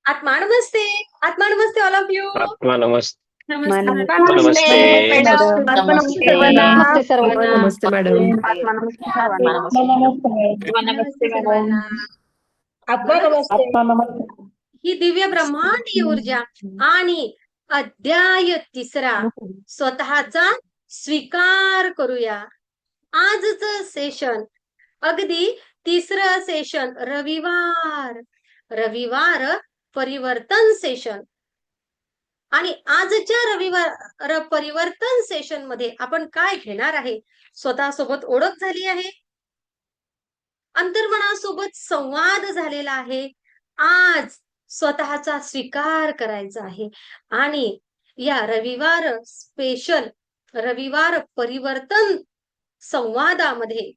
आत्मा नमस्ते. आत्मा नमस्ते all of you. आत्मा नमस्ते. नमस्ते. आत्मा नमस्ते. मॅडम. आत्मा नमस्ते नमस्ते सर्वांना. नमस्ते सर्वांना. नमस्ते मॅडम. आत्मा नमस्ते सर्वांना. नमस्ते सर्वांना. आत्मा नमस्ते. आत्मा नमस्ते. ही दिव्य ब्रह्मांडीय ऊर्जा आणि अध्याय तिसरा स्वतःचा स्वीकार करूया. आजचं सेशन अगदी तिसरं सेशन रविवार परिवर्तन सेशन. आणि आजच्या रविवार परिवर्तन सेशन मध्ये आपण काय घेणार आहे? स्वतःसोबत ओळख झाली आहे, अंतर्मनासोबत संवाद झालेला आहे. आज स्वतःचा स्वीकार करायचा आहे आणि या रविवार परिवर्तन संवादामध्ये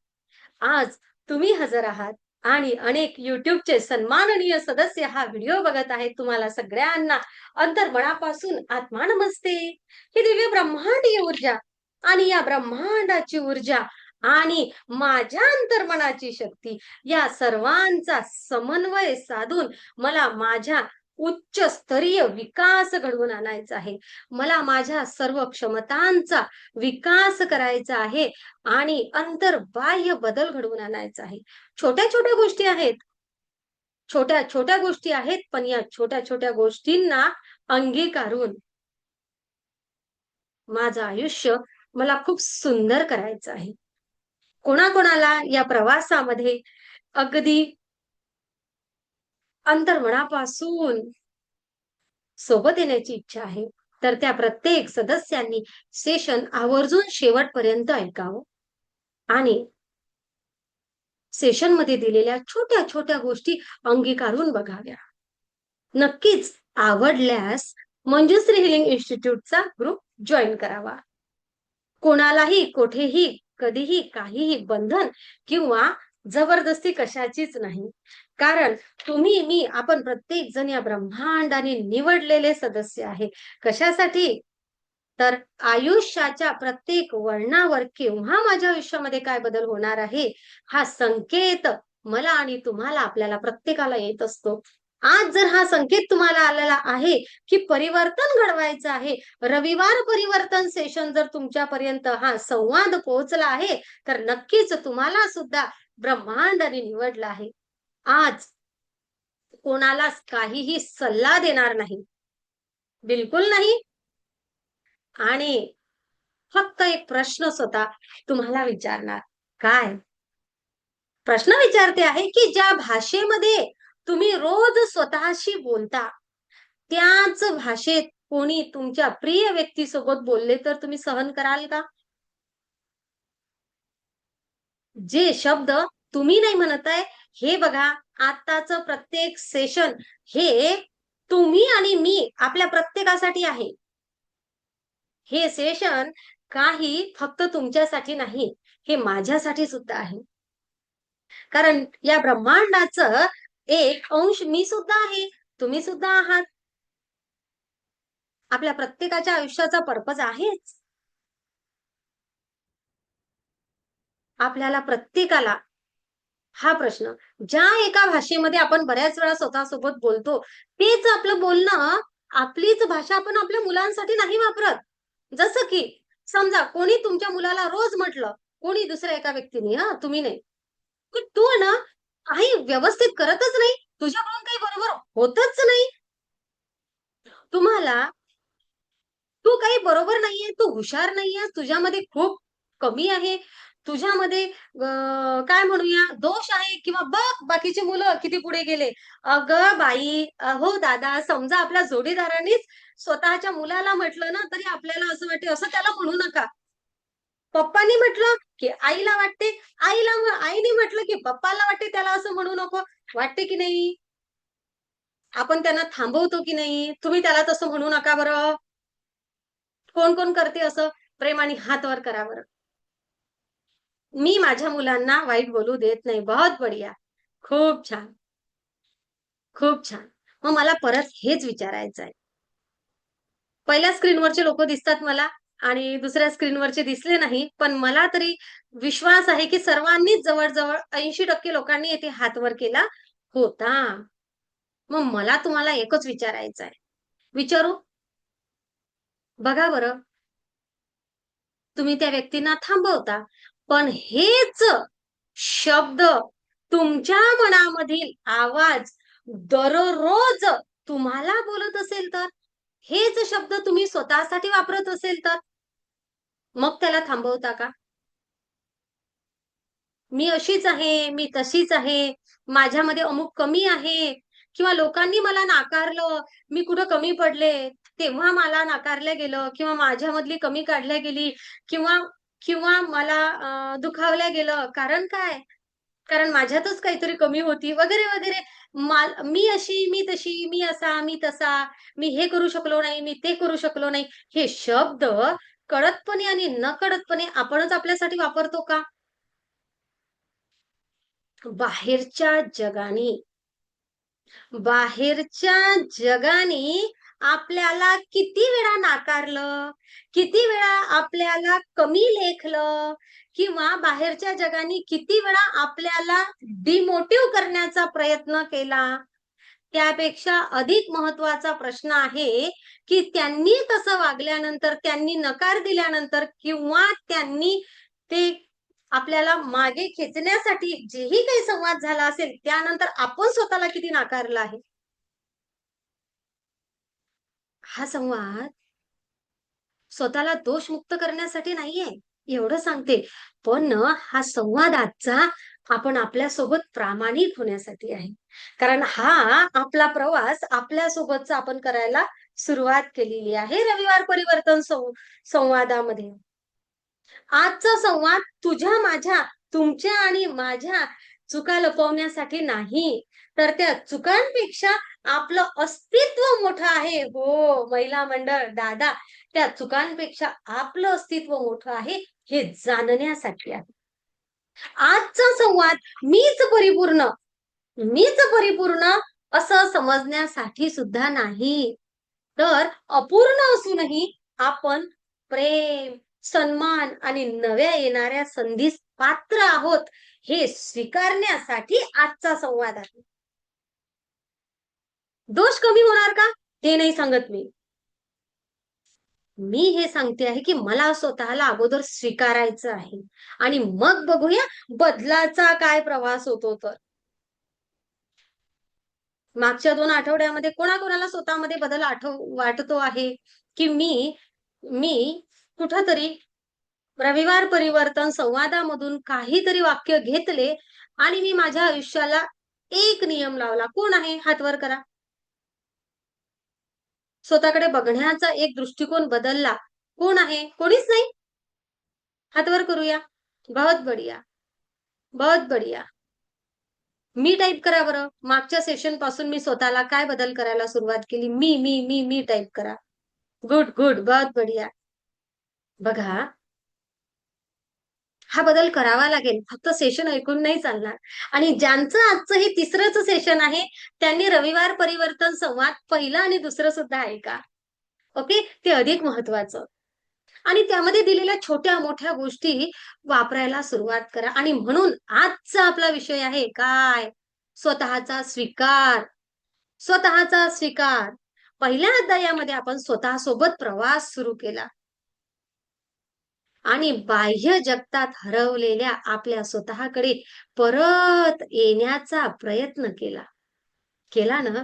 आज तुम्ही हजर आहात आणि अनेक युट्यूबचे सन्माननीय सदस्य हा व्हिडिओ बघत आहेत. तुम्हाला सगळ्यांना अंतर्मनापासून आत्मा नमस्ते. ही दिव्य ब्रह्मांडीय ऊर्जा आणि या ब्रह्मांडाची ऊर्जा आणि माझ्या अंतर्मनाची शक्ती या सर्वांचा समन्वय साधून मला माझ्या उच्च स्तरीय विकास घडवून आणायचा आहे. मला माझ्या सर्व क्षमतांचा विकास करायचा आहे आणि अंतर्बाह्य बदल घडवून आणायचा आहे. छोट्या छोट्या गोष्टी आहेत, पण या छोट्या छोट्या गोष्टींना अंगीकारून माझं आयुष्य मला खूप सुंदर करायचं आहे. कोणाकोणाला या प्रवासामध्ये अगदी अंतर्मनापासून सोबत येण्याची इच्छा आहे, तर त्या प्रत्येक सदस्यांनी सेशन आवर्जून शेवटपर्यंत ऐकावं आणि सेशन मध्ये दिलेल्या छोट्या छोट्या गोष्टी अंगीकारून बघाव्या. नक्कीच आवडल्यास मंजुश्री हिलिंग इन्स्टिट्यूटचा ग्रुप जॉईन करावा. कोणालाही कोठेही कधीही काहीही बंधन किंवा जबरदस्ती कशाचीच नाही. कारण तुम्ही मी आपण प्रत्येक जण या ब्रह्मांडाने निवडलेले सदस्य आहे. कशासाठी? तर आयुष्याच्या प्रत्येक वळणावर केव्हा माझ्या आयुष्यामध्ये काय बदल होणार आहे हा संकेत मला आणि तुम्हाला आपल्याला प्रत्येकाला येत असतो. आज जर हा संकेत तुम्हाला आलेला आहे की परिवर्तन घडवायचं आहे, रविवार परिवर्तन सेशन जर तुमच्यापर्यंत हा संवाद पोहोचला आहे, तर नक्कीच तुम्हाला सुद्धा ब्रह्मांडाने निवडलं आहे. आज कोणालाच काहीही सल्ला देणार नाही, बिलकुल नाही. आणि फक्त एक प्रश्न स्वतः तुम्हाला विचारणार. काय प्रश्न विचारते आहे की ज्या भाषेमध्ये तुम्ही रोज स्वतःशी बोलता, त्याच भाषेत कोणी तुमच्या प्रिय व्यक्तीसोबत बोलले तर तुम्ही सहन कराल का? जे शब्द तुम्ही नाही म्हणत आहे, हे बघा आताच प्रत्येक सेशन हे तुम्ही आणि मी आपल्या प्रत्येकासाठी आहे. हे सेशन काही फक्त तुमच्यासाठी नाही, हे माझ्यासाठी सुद्धा आहे. कारण या ब्रह्मांडाचं एक अंश मी सुद्धा आहे, तुम्ही सुद्धा आहात. आपल्या प्रत्येकाच्या आयुष्याचा पर्पज आहेच. आपल्याला प्रत्येकाला हा प्रश्न, ज्या एका भाषेमध्ये आपण बऱ्याच वेळा स्वतःसोबत बोलतो, तेच आपलं बोलणं, आपलीच भाषा आपण आपल्या मुलांसाठी नाही वापरत. जसं की समजा कोणी तुमच्या मुलाला रोज म्हटलं, कोणी दुसऱ्या एका व्यक्तीने, तुम्ही नाही, की तू ना काही व्यवस्थित करतच नाही, तुझ्याकडून काही बरोबर होतच नाही, तुम्हाला तू काही बरोबर नाहीये, तू हुशार नाहीये, तुझ्यामध्ये खूप कमी आहे, तुझ्यामध्ये काय म्हणूया दोष आहे, किंवा बघ बाकीची मुलं किती पुढे गेले. अगं बाई, हो दादा, समजा आपल्या जोडीदारांनीच स्वतःच्या मुलाला म्हटलं ना, तरी आपल्याला असं वाटते असं त्याला म्हणू नका. पप्पांनी म्हटलं की आईला वाटते, आईने म्हटलं की पप्पाला वाटते त्याला असं म्हणू नको. वाटते की नाही? आपण त्यांना थांबवतो की नाही? तुम्ही त्याला तसं म्हणू नका बरं. कोण कोण करते असं? प्रेमाने हात वर करा बरं. मी माझ्या मुलांना वाईट बोलू देत नाही. बहुत बढिया, खूप छान, खूप छान. मग मला परत हेच विचारायचं आहे. पहिल्या स्क्रीनवरचे लोक दिसतात मला आणि दुसऱ्या स्क्रीनवरचे दिसले नाही, पण मला तरी विश्वास आहे की सर्वांनीच जवळजवळ 80% लोकांनी येथे हात वर केला होता. मग मला तुम्हाला एकच विचारायचं आहे, विचारू? बघा बरं, तुम्ही त्या व्यक्तींना थांबवता, पण हेच शब्द तुमच्या मनामधील आवाज दररोज तुम्हाला बोलत असेल तर, हेच शब्द तुम्ही स्वतःसाठी वापरत असेल तर, मग त्याला थांबवता का? मी अशीच आहे, मी तशीच आहे, माझ्यामध्ये अमुक कमी आहे, किंवा लोकांनी मला नाकारलं, मी कुठं कमी पडले, तेव्हा मला नाकारलं गेलं, किंवा माझ्यामधली कमी काढल्या गेली, किंवा किंवा मला दुखावल्या गेलं. कारण काय? कारण माझ्यातच काहीतरी कमी होती, वगैरे वगैरे. मी अशी, मी तशी, मी असा, मी तसा, मी हे करू शकलो नाही, मी ते करू शकलो नाही. हे शब्द कळतपणे आणि नकळतपणे आपणच आपल्यासाठी वापरतो का? बाहेरच्या जगाने बाहेरच्या जगाने आपल्याला किती वेळा नाकारलं, किती वेळा आपल्याला कमी लेखलं, किंवा बाहेरच्या जगाने किती वेळा आपल्याला डिमोटिव्ह करण्याचा प्रयत्न केला. त्यापेक्षा अधिक महत्वाचा प्रश्न आहे, की त्यांनी तसं वागल्यानंतर, त्यांनी नकार दिल्यानंतर, किंवा त्यांनी ते आपल्याला मागे खेचण्यासाठी जेही काही संवाद झाला असेल, त्यानंतर आपण स्वतःला किती नाकारलं आहे. हा संवाद स्वतःला दोषमुक्त करण्यासाठी नाहीये, एवढं सांगते. पण हा संवाद आजचा आपण आपल्यासोबत प्रामाणिक होण्यासाठी आहे. कारण हा आपला प्रवास आपल्यासोबतचा आपण करायला सुरुवात केलेली आहे रविवार परिवर्तन संवादामध्ये. आजचा संवाद तुझ्या, माझ्या, तुमच्या आणि माझ्या चुका लपवण्यासाठी नाही, तर त्या चुकांपेक्षा आपलं अस्तित्व मोठं आहे. हो महिला मंडळ दादा, त्या चुकांपेक्षा आपलं अस्तित्व मोठं आहे हे जाणण्यासाठी आहे. आजचा संवाद मीच परिपूर्ण, मीच परिपूर्ण असं समजण्यासाठी सुद्धा नाही, तर अपूर्ण असूनही आपण प्रेम, सन्मान आणि नव्या येणाऱ्या संधीस पात्र आहोत हे स्वीकारण्यासाठी आजचा संवाद आहे. दोष कमी होणार का हे नाही सांगत मी. मी हे सांगते आहे की मला स्वतःला अगोदर स्वीकारायचं आहे, आणि मग बघूया बदलाचा काय प्रवास होतो. तर मागच्या 2 आठवड्यामध्ये कोणाकोणाला स्वतःमध्ये बदल वाटतो आहे, की मी कुठंतरी रविवार परिवर्तन संवादामधून काहीतरी वाक्य घेतले आणि मी माझ्या आयुष्याला एक नियम लावला. कोण आहे? हात वर करा. स्वतःकडे बघण्याचा एक दृष्टिकोन बदलला. कोण आहे? कोणीच नाही. हात वर करूया. बहुत बढिया, बहुत बढिया. मी टाइप करा बरं. मागच्या सेशन पासून मी स्वतःला काय बदल करायला सुरुवात केली? मी टाइप करा. Good, good. बहुत बढिया. बघा, हा बदल करावा लागेल. फक्त सेशन ऐकून नाही चालणार. आणि ज्यांचं आजचं हे तिसरंच सेशन आहे, त्यांनी रविवार परिवर्तन संवाद पहिलं आणि दुसरं सुद्धा ऐका. ओके? ते अधिक महत्वाचं. आणि त्यामध्ये दिलेल्या छोट्या-मोठ्या गोष्टी वापरायला सुरुवात करा. आणि म्हणून आजचा आपला विषय आहे काय? स्वतःचा स्वीकार. स्वतःचा स्वीकार. पहिल्या अध्यायामध्ये आपण स्वतःसोबत प्रवास सुरू केला आणि बाह्य जगतात हरवलेल्या आपल्या स्वतःकडे परत येण्याचा प्रयत्न केला. केला ना?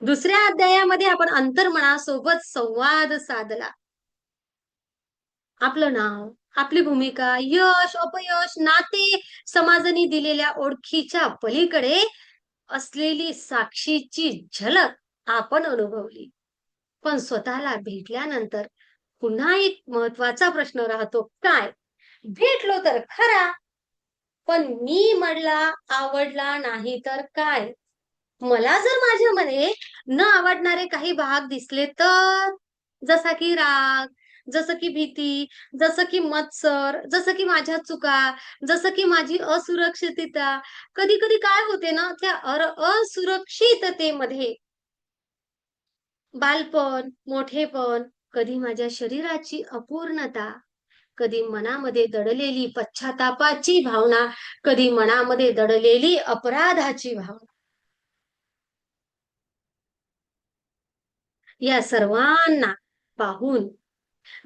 दुसऱ्या अध्यायामध्ये आपण अंतर्मनासोबत संवाद साधला. आपलं नाव, आपली भूमिका, यश, अपयश, नाते, समाजाने दिलेल्या ओळखीच्या पलीकडे असलेली साक्षीची झलक आपण अनुभवली. पण स्वतःला भेटल्यानंतर पुन्हा एक महत्वाचा प्रश्न राहतो. काय? भेटलो तर खरा, पण मी मला आवडला नाही तर काय? मला जर माझ्यामध्ये न आवडणारे काही भाग दिसले तर, जसा की राग, जसं की भीती, जसं की मत्सर, जसं की माझ्या चुका, जसं की माझी असुरक्षितता. कधी-कधी काय होते ना, त्या असुरक्षिततेमध्ये बालपण, मोठेपण, कधी माझ्या शरीराची अपूर्णता, कधी मनामध्ये दडलेली पश्चातापाची भावना, कधी मनामध्ये दडलेली अपराधाची भावना. या सर्वांना पाहून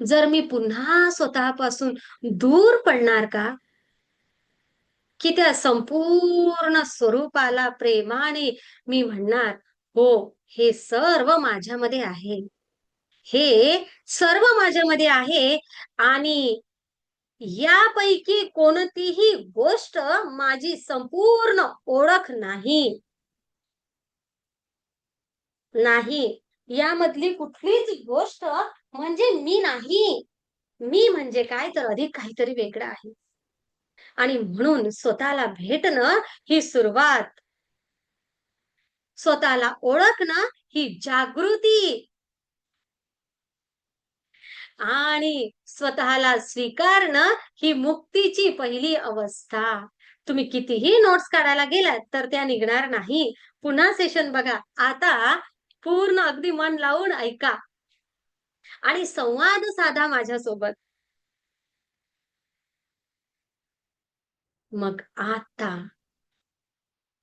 जर मी पुन्हा स्वतःपासून दूर पडणार का, की त्या संपूर्ण स्वरूपाला प्रेमाने मी म्हणणार, हो, हे सर्व माझ्यामध्ये आहे, हे सर्व माझ्यामध्ये आहे, आणि यापैकी कोणतीही गोष्ट माझी संपूर्ण ओळख नाही, नाही, यामधली कुठलीच गोष्ट म्हणजे मी नाही. मी म्हणजे काय, तर अधिक काहीतरी वेगळं आहे. आणि म्हणून स्वतःला भेटणं ही सुरुवात, स्वतःला ओळखणं ही जागृती, आणि स्वतःला स्वीकारणं ही मुक्तीची पहिली अवस्था. तुम्ही कितीही नोट्स काढायला गेलात तर त्या निघणार नाही. पुन्हा सेशन बघा. आता पूर्ण अगदी मन लावून ऐका आणि संवाद साधा माझ्यासोबत. मग आता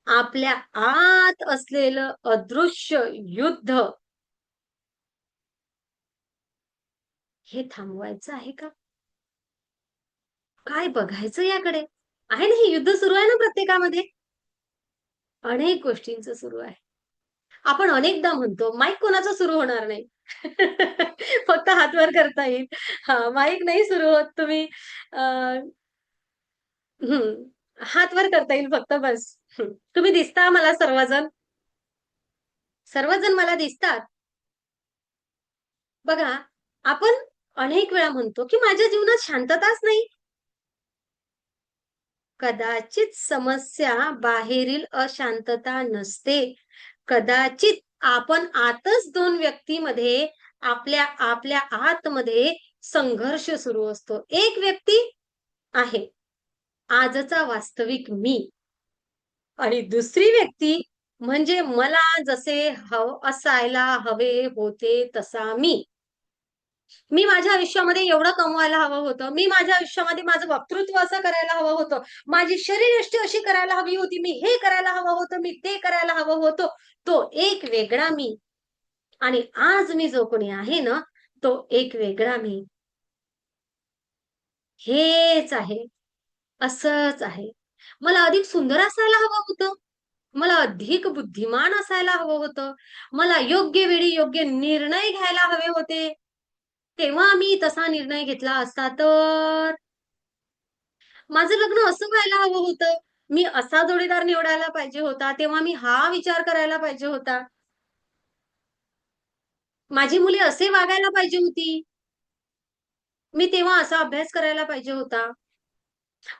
आपल्या आत असलेलं अदृश्य युद्ध हे थांबवायचं आहे का? काय बघायचं याकडे? आहे ना, हे युद्ध सुरू आहे ना प्रत्येकामध्ये. अनेक गोष्टींचं सुरू आहे. आपण अनेकदा म्हणतो, माईक कोणाचा सुरू होणार नाही. फक्त हात वर करता येईल. हां, माईक नाही सुरू होत. तुम्ही हं, हात वर करता येईल फक्त बस. तुम्ही दिसता मला सर्वजण. सर्वजण मला दिसतात. बघा, आपण अनेक वेळा म्हणतो, की माझ्या जीवनात शांतताच नाही. कदाचित समस्या बाहेरील अशांतता नसते. कदाचित आपण आतच दोन व्यक्तीमध्ये, आपल्या आपल्या आतमध्ये संघर्ष सुरू असतो. एक व्यक्ती आहे आजचा वास्तविक मी, आणि दुसरी व्यक्ती म्हणजे मला जसे असायला हवे होते तसा मी. मी माझ्या आयुष्यामध्ये एवढं कमवायला हवं होतं. मी माझ्या आयुष्यामध्ये माझं वक्तृत्व असं करायला हवं होतं. माझी शरीरयष्टी अशी करायला हवी होती. मी हे करायला हवं होतं. मी ते करायला हवं होतं. तो एक वेगळा मी. आणि आज मी जो कोणी आहे ना, तो एक वेगळा मी. हेच आहे. असंच आहे. मला अधिक सुंदर असायला हवं होतं. मला अधिक बुद्धिमान असायला हवं होतं. मला योग्य वेळी योग्य निर्णय घ्यायला हवे होते. तेव्हा मी तसा निर्णय घेतला असता तर माझं लग्न असं व्हायला हवं होतं. मी असा जोडीदार निवडायला पाहिजे होता. तेव्हा मी हा विचार करायला पाहिजे होता. माझी मुले असे वागायला पाहिजे होती. मी तेव्हा असा अभ्यास करायला पाहिजे होता.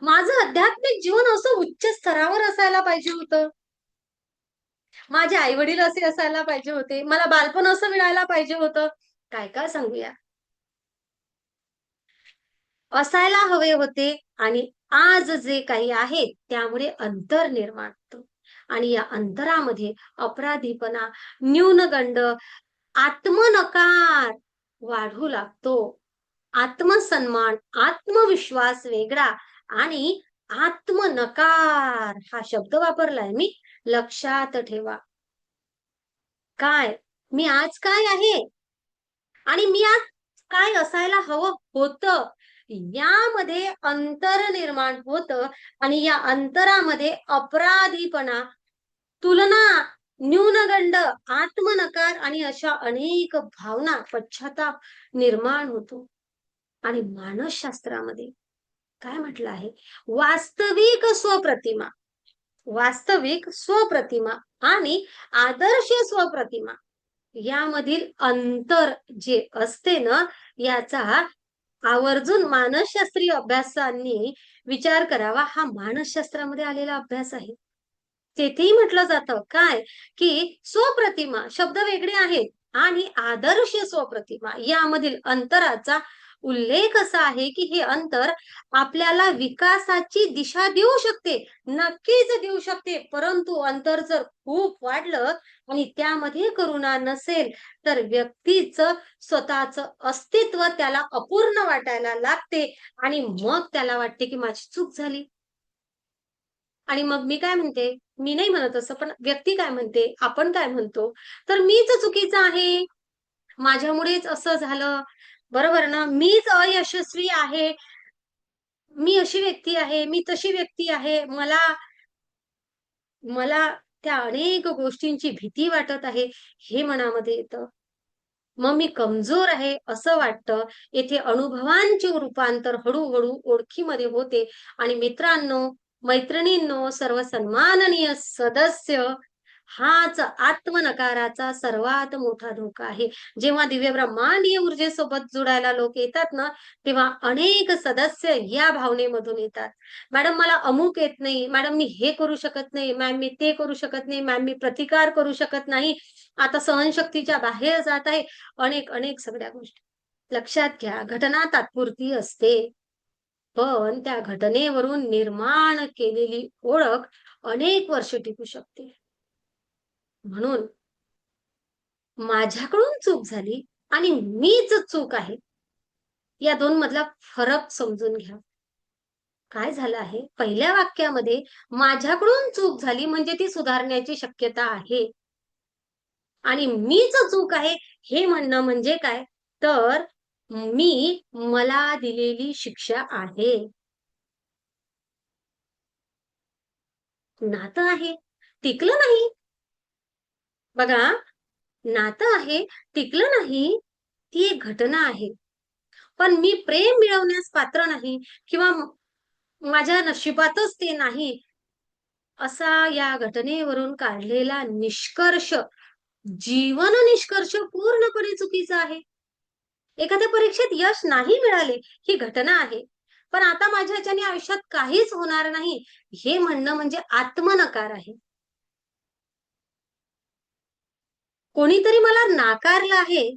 माझं आध्यात्मिक जीवन असं उच्च स्तरावर असायला पाहिजे होतं. माझे आई-वडील असे असायला पाहिजे होते. मला बालपण असं मिळायला पाहिजे होतं. काय-काय सांगूया. असायला हवे होते, आणि आज जे काही आहे त्यामुळे अंतर निर्माण होतं. आणि या अंतरामध्ये अपराधीपणा, न्यूनगंड, आत्मनकार वाढू लागतो. आत्मसन्मान, आत्मविश्वास वेगळा, आणि आत्मनकार हा शब्द वापरलाय मी. लक्षात ठेवा. काय? मी आज काय आहे? आणि मी आज काय असायला हवं होतं? यामध्ये अंतर निर्माण होतं, आणि या अंतरामध्ये अपराधीपणा, तुलना, न्यूनगंड, आत्मनकार आणि अशा अनेक भावना, पश्चाताप निर्माण होतो. आणि मानसशास्त्रामध्ये काय म्हटलं आहे? वास्तविक स्वप्रतिमा, वास्तविक स्वप्रतिमा आणि आदर्श स्वप्रतिमा यामधील अंतर जे असते ना, याचा आवर्जून मानसशास्त्रीय अभ्यासांनी विचार करावा. हा मानसशास्त्रामध्ये आलेला अभ्यास आहे. तेथेही म्हटलं जातं काय, की स्वप्रतिमा शब्द वेगळे आहेत आणि आदर्श स्वप्रतिमा यामधील अंतराचा उल्लेख असा आहे, की हे अंतर आपल्याला विकासाची दिशा देऊ शकते, नक्कीच देऊ शकते. परंतु अंतर जर खूप वाढलं आणि त्यामध्ये करुणा नसेल, तर व्यक्तीचं स्वतःचं अस्तित्व त्याला अपूर्ण वाटायला लागते, आणि मग त्याला वाटते, की माझी चूक झाली. आणि मग मी काय म्हणते, मी नाही म्हणत असं, पण व्यक्ती काय म्हणते, आपण काय म्हणतो, तर मीच चुकीचा आहे. माझ्यामुळेच असं झालं, बरोबर ना, मीच अयशस्वी आहे, मी अशी व्यक्ती आहे, मी तशी व्यक्ती आहे, मला मला त्या अनेक गोष्टींची भीती वाटत आहे, हे मनामध्ये येतं. मग मी कमजोर आहे असं वाटतं. येथे अनुभवांचे रूपांतर हळूहळू ओळखीमध्ये होते आणि मित्रांनो, मैत्रिणींनो, सर्व सन्माननीय सदस्य, हाच आत्मनकाराचा सर्वात मोठा धोका आहे. जेव्हा दिव्य ब्रह्मांडीय ऊर्जेसोबत जुडायला लोक येतात ना, तेव्हा अनेक सदस्य या भावनेमधून येतात. मॅडम मला अमुक येत नाही, मॅडम मी हे करू शकत नाही, मॅम मी ते करू शकत नाही, मॅम मी प्रतिकार करू शकत नाही, आता सहनशक्तीच्या बाहेर जात आहे, अनेक अनेक सगळ्या गोष्टी. लक्षात घ्या, घटना तात्पुरती असते, पण त्या घटनेवरून निर्माण केलेली ओळख अनेक वर्ष टिकू शकते. म्हणून माझ्याकडून चूक झाली आणि मीच चूक आहे, या दोन मधला फरक समजून घ्या. काय झालं आहे, पहिल्या वाक्यामध्ये माझ्याकडून चूक झाली म्हणजे ती सुधारण्याची शक्यता आहे, आणि मीच चूक आहे हे म्हणणं म्हणजे काय, तर मला दिलेली शिक्षा आहे. नातं आहे, टिकलं नाही. बघा, नातं आहे, टिकलं नाही, ती एक घटना आहे. पण मी प्रेम मिळवण्यास पात्र नाही किंवा माझ्या नशिबातच ते नाही, असा या घटनेवरून काढलेला निष्कर्ष, जीवन निष्कर्ष पूर्णपणे चुकीचा आहे. एखाद्या परीक्षेत यश नाही मिळाले, ही घटना आहे. पण आता माझ्या ह्याच्याने आयुष्यात काहीच होणार नाही, हे म्हणणं म्हणजे आत्मनकार आहे. कोणीतरी मला नाकारलं आहे,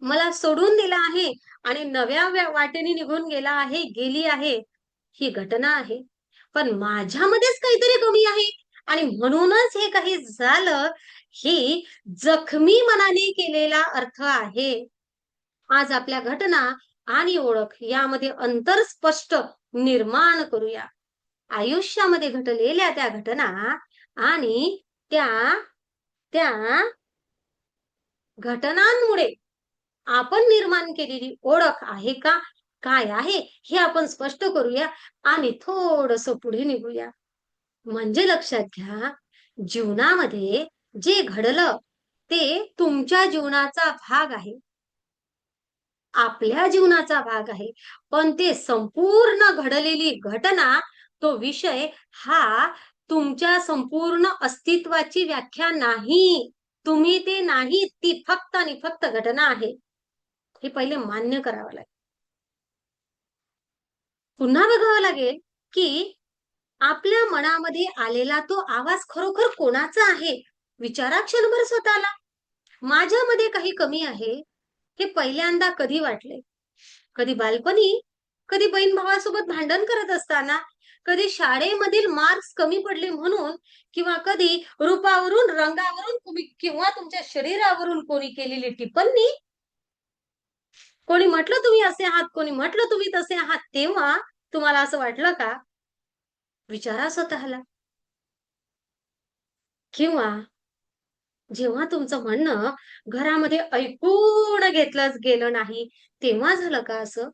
मला सोडून दिलं आहे आणि नव्या वाटेने निघून गेली आहे, ही घटना आहे. पण माझ्यामध्येच काहीतरी कमी आहे आणि म्हणूनच हे काही झालं, ही जखमी मनाने केलेला अर्थ आहे. आज आपल्या घटना आणि ओळख यामध्ये अंतर स्पष्ट निर्माण करूया. आयुष्यामध्ये घडलेल्या त्या घटना आणि त्या त्या घटनांमुळे आपण निर्माण केलेली ओळख आहे का, काय आहे, हे आपण स्पष्ट करूया आणि थोडस पुढे निघूया. म्हणजे लक्षात घ्या, जीवनामध्ये जे घडलं ते तुमच्या जीवनाचा भाग आहे, आपल्या जीवनाचा भाग आहे. पण ते संपूर्ण घडलेली घटना, तो विषय हा तुमच्या संपूर्ण अस्तित्वाची व्याख्या नाही. तुम्ही ते नाही, ती फक्त आणि फक्त घटना आहे. हे पहिले मान्य करावं लागेल. पुन्हा बघावं लागेल की आपल्या मनामध्ये आलेला तो आवाज खरोखर कोणाचा आहे. विचारा क्षणभर स्वतःला. माझ्यामध्ये काही कमी आहे, हे पहिल्यांदा कधी वाटले? कधी बालपणी, कधी बहीण भावासोबत भांडण करत असताना, कधी शाळेमधील मार्क्स कमी पडले म्हणून, किंवा कधी रूपावरून, रंगावरून किंवा तुमच्या शरीरावरून कोणी केलेली टिप्पणी. कोणी म्हटलं तुम्ही असे आहात, कोणी म्हटलं तुम्ही तसे आहात, तेव्हा तुम्हाला असं वाटलं का? विचारा स्वतःला. किंवा जेव्हा तुमचं म्हणणं घरामध्ये ऐकून घेतलंच गेलं नाही, तेव्हा झालं का असं?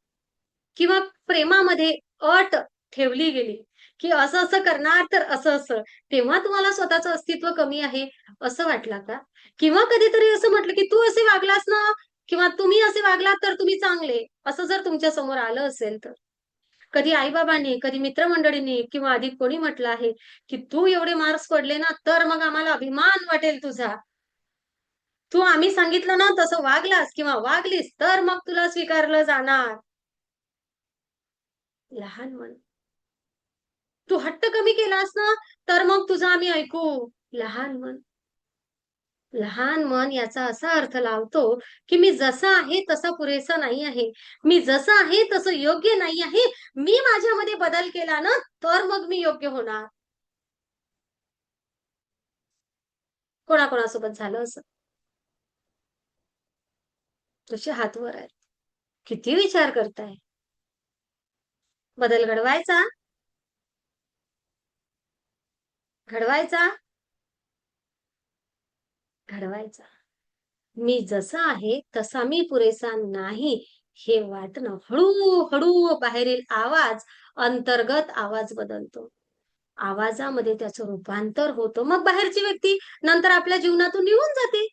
किंवा प्रेमामध्ये अट ठेवली गेली, की असं असं करणार तर असं असं, तेव्हा तुम्हाला स्वतःचं अस्तित्व कमी आहे असं वाटलं का? किंवा कधीतरी असं म्हटलं की तू असे वागलास ना, किंवा तुम्ही असे वागलात तर तुम्ही चांगले, असं जर तुमच्या समोर आलं असेल तर? कधी आई-बाबांनी, कधी मित्रमंडळींनी किंवा अधिक कोणी म्हटलं आहे, की "तू एवढे मार्क्स पडले ना, तर मग आम्हाला अभिमान वाटेल तुझा. तू आम्ही सांगितलं ना तसं वागलास किंवा वागलीस, तर मग तुला स्वीकारलं जाणार." लहान मन. "तू हट्ट कमी केलास ना, तर मग तुझं आम्ही ऐकू." लहान मन. लहान मन याचा असा अर्थ लावतो, की मी जसा आहे तसा पुरेसा नाही आहे. मी जसं आहे तसं योग्य नाही आहे. मी माझ्यामध्ये बदल केला ना, तर मग मी योग्य होणार. कोणाकोणासोबत झालं असं? तुझे हात वर आहेत. किती विचार करताय? बदल घडवायचा? घडवायचा? घडवायचा. मी जसा आहे तसा मी पुरेसा नाही हे वाटणं, हळूहळू बाहेरील आवाज अंतर्गत आवाज बदलतो. आवाजामध्ये त्याचं रूपांतर होतं. मग बाहेरची व्यक्ती नंतर आपल्या जीवनातून निघून जाते.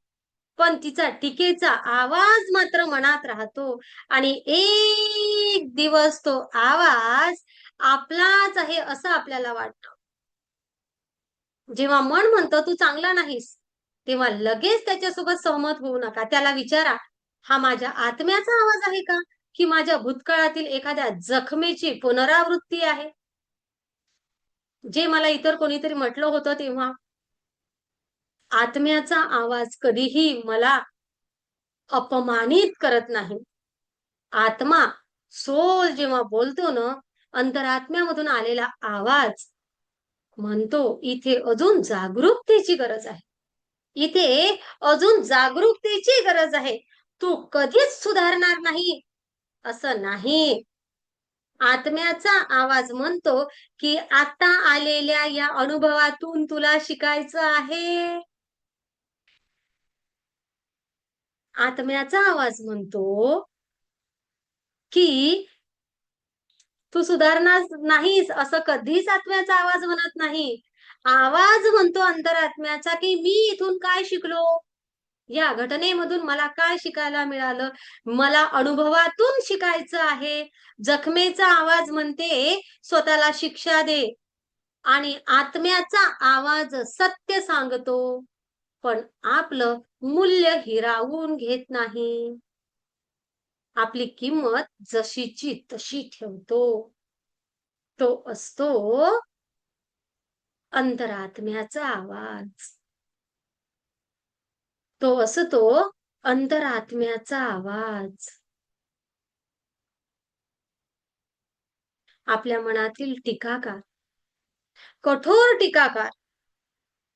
पण तिचा टीकेचा आवाज मात्र मनात राहतो आणि एक दिवस तो आवाज आपलाच आहे असं आपल्याला वाटतं. जेव्हा मन म्हणतं तू चांगला नाहीस, तेव्हा लगेच त्याच्यासोबत सहमत होऊ नका. त्याला विचारा, हा माझ्या आत्म्याचा आवाज आहे का? की माझ्या भूतकाळातील एखाद्या जखमेची पुनरावृत्ती आहे? जे मला इतर कोणीतरी म्हटलं होतं तेव्हा, आत्म्याचा आवाज कधीही मला अपमानित करत नाही. आत्मा, सोल जेव्हा बोलतो ना, अंतरात्म्यामधून आलेला आवाज म्हणतो, इथे अजून जागरूकतेची गरज आहे. इथे अजून जागरूकतेची गरज आहे. तू कधीच सुधारणार नाही, असं नाही. आत्म्याचा आवाज म्हणतो, की आता आलेल्या या अनुभवातून तुला शिकायचं आहे. आत्म्याचा आवाज म्हणतो, की तू सुधारणार नाहीस, असं कधीच आत्म्याचा आवाज म्हणत नाही. आवाज म्हणतो अंतरात्म्याचा, की मी इथून काय शिकलो? या घटनेमधून मला काय शिकायला मिळालं? मला अनुभवातून शिकायचं आहे. जखमेचा आवाज म्हणते, स्वतःला शिक्षा दे. आणि आत्म्याचा आवाज सत्य सांगतो, पण आपलं मूल्य हिरावून घेत नाही. आपली किंमत जशीची तशी ठेवतो. तो असतो अंतरात्म्याचा आवाज. तो असतो अंतरात्म्याचा आवाज. आपल्या मनातील टीकाकार, कठोर टीकाकार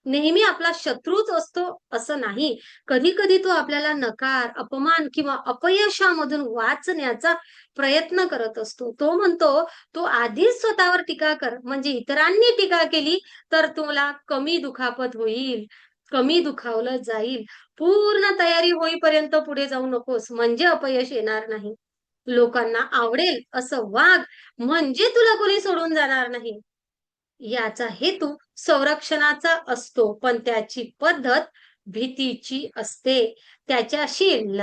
नेहमी आपला शत्रूच असतो असं नाही. कधी-कधी तो आपल्याला नकार, अपमान किंवा अपयशामधून वाचण्याचा प्रयत्न करत असतो. तो म्हणतो, "तू आधीच स्वतःवर टीका कर, म्हणजे इतरांनी टीका केली तर तुला कमी दुखापत होईल, कमी दुखावलं जाईल. पूर्ण तयारी होईपर्यंत पुढे जाऊ नकोस, म्हणजे अपयश येणार नाही. लोकांना आवडेल असं वाग, म्हणजे तुला कोणी सोडून जाणार नाही." याचा हेतू संरक्षणाचा असतो, पण त्याची पद्धत भीतीची असते. त्याच्याशी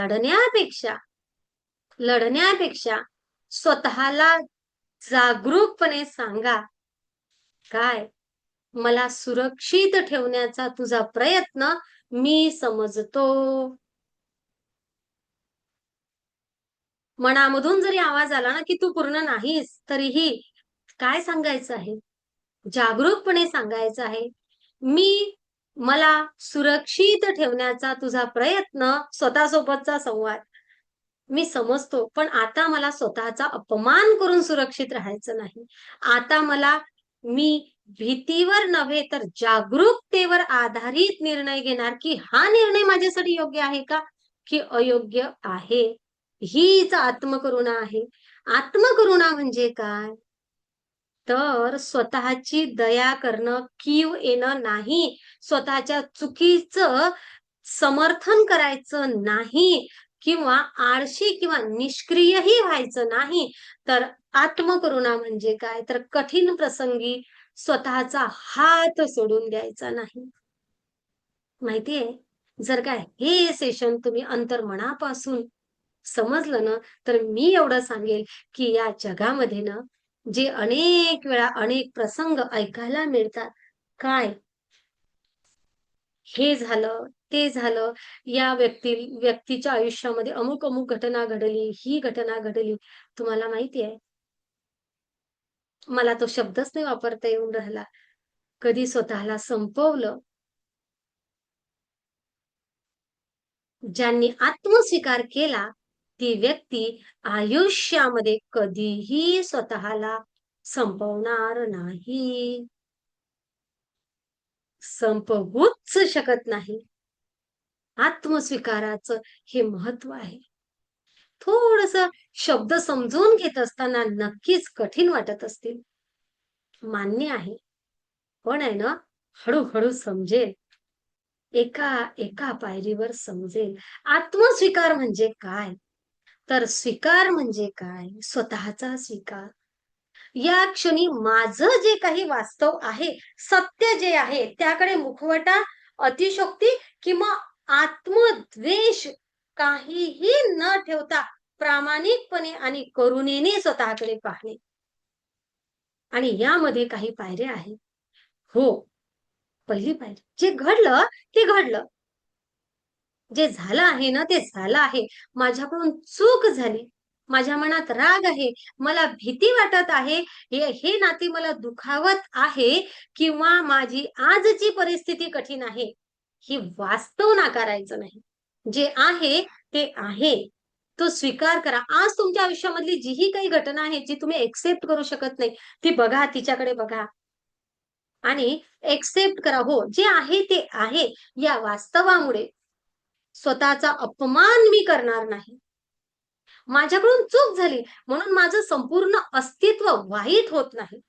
लढण्यापेक्षा स्वतःला जागरूकपणे सांगा, काय मला सुरक्षित ठेवण्याचा तुझा प्रयत्न मी समजतो. मनामधून जरी आवाज आला ना, की तू पूर्ण नाहीस, तरीही काय सांगायचं आहे? जागरूकपणे सांगायचं आहे, मला सुरक्षित ठेवण्याचा तुझा प्रयत्न, स्वतःसोबतचा संवाद मी समजतो, पण आता मला स्वतःचा अपमान करून सुरक्षित राहायचं नाही. आता मी भीतीवर नव्हे तर जागरूकतेवर आधारित निर्णय घेणार, की हा निर्णय माझ्यासाठी योग्य आहे का? की अयोग्य आहे? हीच आत्मकरुणा आहे. आत्मकरुणा म्हणजे काय? तर स्वतःची दया करणं, कीव येणं नाही. स्वतःच्या चुकीचं समर्थन करायचं नाही किंवा आळशी किंवा निष्क्रियही व्हायचं नाही. तर आत्मकरुणा म्हणजे काय? तर कठीण प्रसंगी स्वतःचा हात सोडून द्यायचा नाही. माहितीये, जर का हे सेशन तुम्ही अंतर्मनापासून समजलं ना, तर मी एवढं सांगेल, की या जगामध्ये ना, जे अनेक वेळा अनेक प्रसंग ऐकायला मिळतात. काय हे झालं, ते झालं, या व्यक्तीच्या आयुष्यामध्ये अमुक-अमुक घटना घडली, ही घटना घडली. तुम्हाला माहिती आहे, मला तो शब्दच नाही वापरता येऊन राहिला. कधी स्वतःला संपवलं, ज्यांनी आत्मस्वीकार केला, ती व्यक्ती आयुष्यामध्ये कधीही स्वतःला संपवणार नाही. संपवूच शकत नाही. आत्मस्वीकाराचं हे महत्व आहे. थोडंसं शब्द समजून घेत असताना नक्कीच कठीण वाटत असतील. मान्य आहे. पण आहे ना, हळू-हळू समजेल. एका एका पायरीवर समजेल आत्मस्वीकार म्हणजे काय. तर स्वीकार म्हणजे काय, स्वतःचा स्वीकार. या क्षणी माझं जे काही वास्तव आहे, सत्य जे आहे, त्याकडे मुखवटा, अतिशयोक्ती किंवा आत्मद्वेष काहीही न ठेवता प्रामाणिकपणे आणि करुणेने स्वतःकडे पाहणे. आणि यामध्ये काही पायऱ्या आहेत. हो, पहिली पायरी, जे घडलं ते घडलं. जे झालं आहे ना ते झालं आहे. माझ्याकडून चूक झाली. माझ्या मनात राग आहे. मला भीती वाटत आहे. हे नाते मला दुखावत आहे किंवा माझी आजची परिस्थिती कठीण आहे. ही वास्तव नाकारायचं नाही. जे आहे ते आहे. तो स्वीकार करा. आज तुमच्या आयुष्यामधली जीही काही घटना आहे, जी तुम्ही एक्सेप्ट करू शकत नाही, ती बघा, तिच्याकडे बघा आणि एक्सेप्ट करा. हो, जे आहे ते आहे. या वास्तवामुळे स्वतःचा अपमान मी करणार नाही. माझ्याकडून चूक झाली म्हणून माझं संपूर्ण अस्तित्व वाईट होत नाही.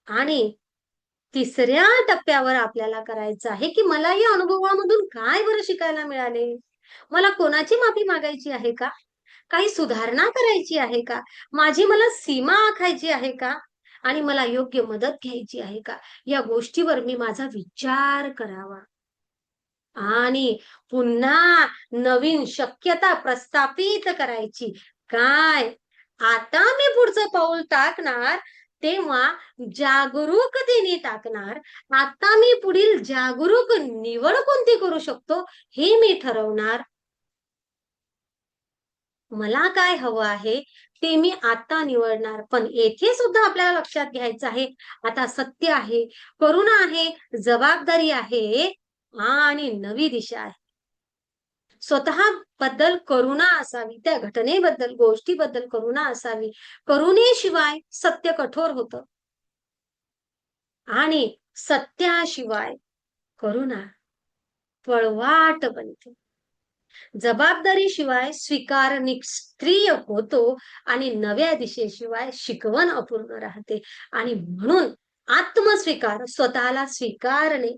आणि तिसऱ्या टप्प्यावर आपल्याला करायचं आहे, की मला या अनुभवामधून काय बरं शिकायला मिळाले? मला कोणाची माफी मागायची आहे का? काही सुधारणा करायची आहे का? माझी मला सीमा आखायची आहे का? आणि मला योग्य मदत घ्यायची आहे का? या गोष्टीवर मी माझा विचार करावा. आणि पुन्हा नवीन शक्यता प्रस्थापित करायची. काय? आता मी पुढचं पाऊल टाकणार, तेव्हा जागरूकतेने टाकणार. आता मी पुढील जागरूक निवड कोणती करू शकतो, हे मी ठरवणार. मला काय हवं आहे, ते मी आता निवडणार. पण येथे सुद्धा आपल्याला लक्षात घ्यायचं आहे, आता सत्य आहे, करुणा आहे, जबाबदारी आहे आणि नवी दिशा आहे. स्वतःबद्दल करुणा असावी, त्या घटनेबद्दल, गोष्टीबद्दल करुणा असावी. करुणेशिवाय सत्य कठोर होतं आणि सत्याशिवाय करुणा पळवाट बनते. जबाबदारीशिवाय स्वीकार निष्क्रिय होतो आणि नव्या दिशेशिवाय शिकवण अपूर्ण राहते. आणि म्हणून आत्मस्वीकार, स्वतःला स्वीकारणे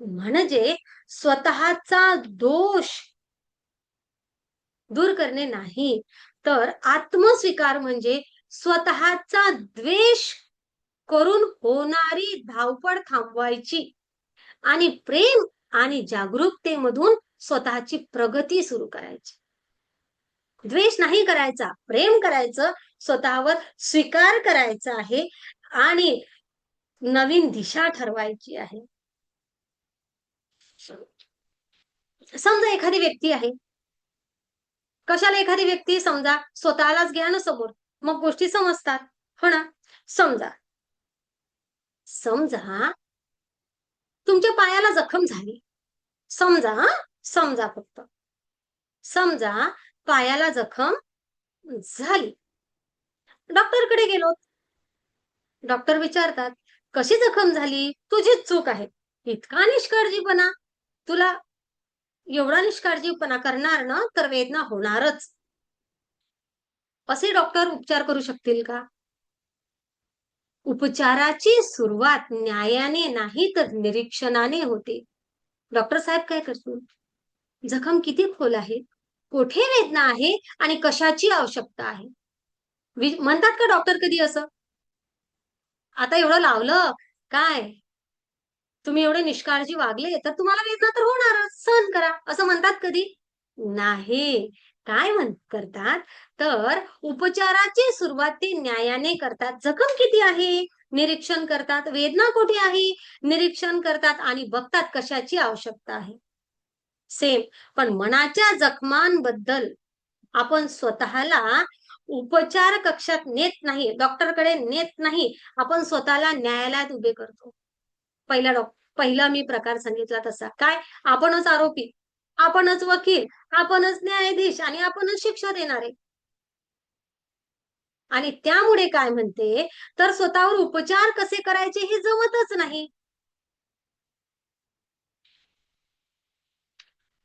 म्हणजे स्वतःचा दोष दूर करणे नाही, तर आत्मस्वीकार म्हणजे स्वतःचा द्वेष करून होणारी धावपळ थांबवायची आणि प्रेम आणि जागरूकतेमधून स्वतःची प्रगती सुरू करायची. द्वेष नाही करायचा, प्रेम करायचं, स्वतःवर स्वीकार करायचा आहे आणि नवीन दिशा ठरवायची आहे. समजा एखादी व्यक्ती आहे, कशाला एखादी व्यक्ती, समजा स्वतःलाच घ्या ना समोर, मग गोष्टी समजतात, हो ना. समजा समजा तुमच्या पायाला जखम झाली. समजा समजा फक्त समजा पायाला जखम झाली. डॉक्टरकडे गेलो. डॉक्टर विचारतात, कशी जखम झाली? तुझीच चूक आहे. इतका निष्काळजीपणा, तुला एवढा निष्काळजीपणा करणार ना तर वेदना होणारच. असे डॉक्टर उपचार करू शकतील का? उपचाराची सुरुवात न्यायाने नाही तर निरीक्षणाने होते. डॉक्टर साहेब काय करतील? जखम किती खोल आहे, कुठे वेदना आहे आणि कशाची आवश्यकता आहे. म्हणतात का डॉक्टर कधी असं? आता एवढं लावलं काय, तुम्ही एवढे निष्काळजी वागले तर तुम्हाला वेदना तर होणारच, सहन करा, असं म्हणतात कधी? नाही. काय करतात, तर उपचाराची सुरुवात ते न्यायाने करतात. जखम किती आहे निरीक्षण करतात, वेदना कुठे आहे निरीक्षण करतात आणि बघतात कशाची आवश्यकता आहे. सेम. पण मनाच्या जखमांबद्दल आपण स्वतःला उपचार कक्षात नेत नाही, डॉक्टरकडे नेत नाही, आपण स्वतःला न्यायालयात उभे करतो. पहिला मी प्रकार सांगितला तसा. काय? आपणच आरोपी, आपणच वकील, आपणच न्यायाधीश आणि आपणच शिक्षा देणारे. आणि त्यामुळे काय म्हणते, तर स्वतःवर उपचार कसे करायचे हे जमतच नाही.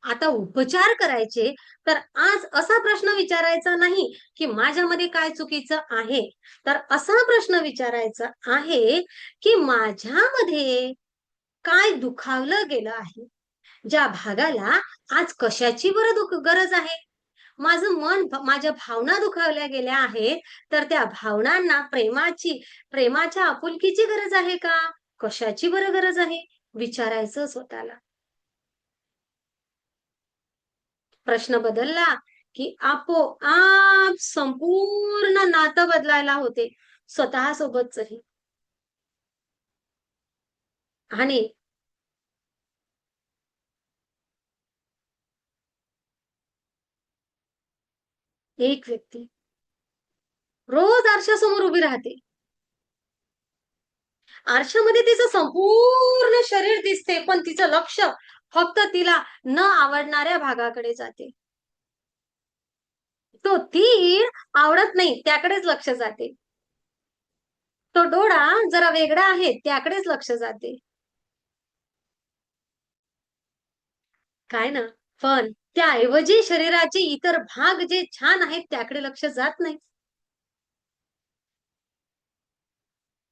आता उपचार करायचे तर आज असा प्रश्न विचारायचा नाही की माझ्यामध्ये काय चुकीचं आहे, तर असा प्रश्न विचारायचा आहे की माझ्यामध्ये काय दुखावलं गेलं आहे, ज्या भागाला आज कशाची बरं गरज आहे. माझं मन, माझ्या भावना दुखावल्या गेल्या आहेत, तर त्या भावनांना प्रेमाच्या आपुलकीची गरज आहे का, कशाची बरं गरज आहे, विचारायचं स्वतःला. प्रश्न बदलला की आपोआप संपूर्ण नातं बदलायला होते, स्वतः सोबतचही. आणि एक व्यक्ती रोज आरशासमोर उभी राहते, आरशामध्ये तिचं संपूर्ण शरीर दिसते, पण तिचं लक्ष फक्त तिला न आवडणाऱ्या भागाकडे जाते. तो तीर आवडत नाही त्याकडेच लक्ष जाते, तो डोळा जरा वेगळा आहे त्याकडेच लक्ष जाते. काय ना, पण त्याऐवजी शरीराचे इतर भाग जे छान आहेत त्याकडे लक्ष जात नाही.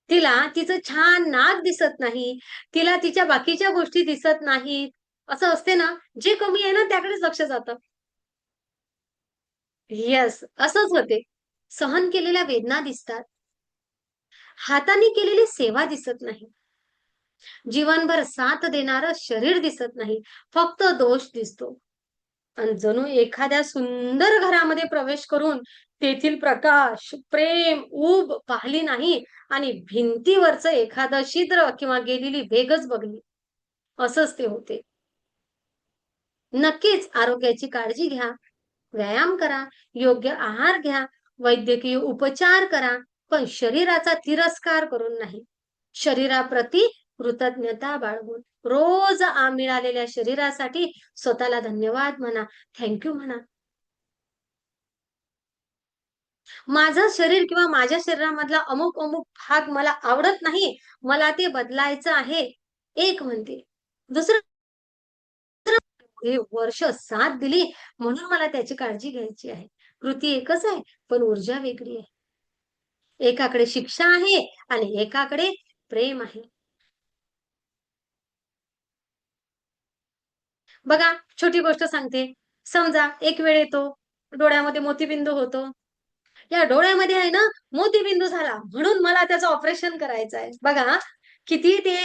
तिला तिचं छान नाक दिसत नाही, तिला तिच्या बाकीच्या गोष्टी दिसत नाहीत. असं असते ना, जे कमी आहे ना त्याकडेच लक्ष जातं. येस, असंच होते. सहन केलेल्या वेदना दिसतात, हाताने केलेली सेवा दिसत नाही, जीवनभर साथ देणारं शरीर दिसत नाही, फक्त दोष दिसतो. आणि जणू एखाद्या सुंदर घरामध्ये प्रवेश करून तेथील प्रकाश, प्रेम, ऊब पाहिली नाही आणि भिंतीवरचं एखादं छिद्र किंवा गेलेली भेगच बघली, असंच ते होते. नक्कीच आरोग्याची काळजी घ्या, व्यायाम करा, योग्य आहार घ्या, वैद्यकीय उपचार करा, पण शरीराचा तिरस्कार करून नाही. शरीराप्रती कृतज्ञता बाळगून रोज मिळालेल्या शरीरासाठी स्वतःला धन्यवाद म्हणा, थँक्यू म्हणा. माझं शरीर किंवा माझ्या शरीरामधला अमुक अमुक भाग मला आवडत नाही, मला ते बदलायचं आहे, एक म्हणते. दुसरं, हे वर्ष साथ दिली म्हणून मला त्याची काळजी घ्यायची आहे. कृती एकच आहे, पण ऊर्जा वेगळी आहे. एकाकडे शिक्षा आहे आणि एकाकडे प्रेम आहे. बघा, छोटी गोष्ट सांगते. समजा एक वेळ येतो, डोळ्यामध्ये मोतीबिंदू होतो. या डोळ्यामध्ये आहे ना, मोतीबिंदू झाला म्हणून मला त्याचं ऑपरेशन करायचं आहे. बघा हां, किती ते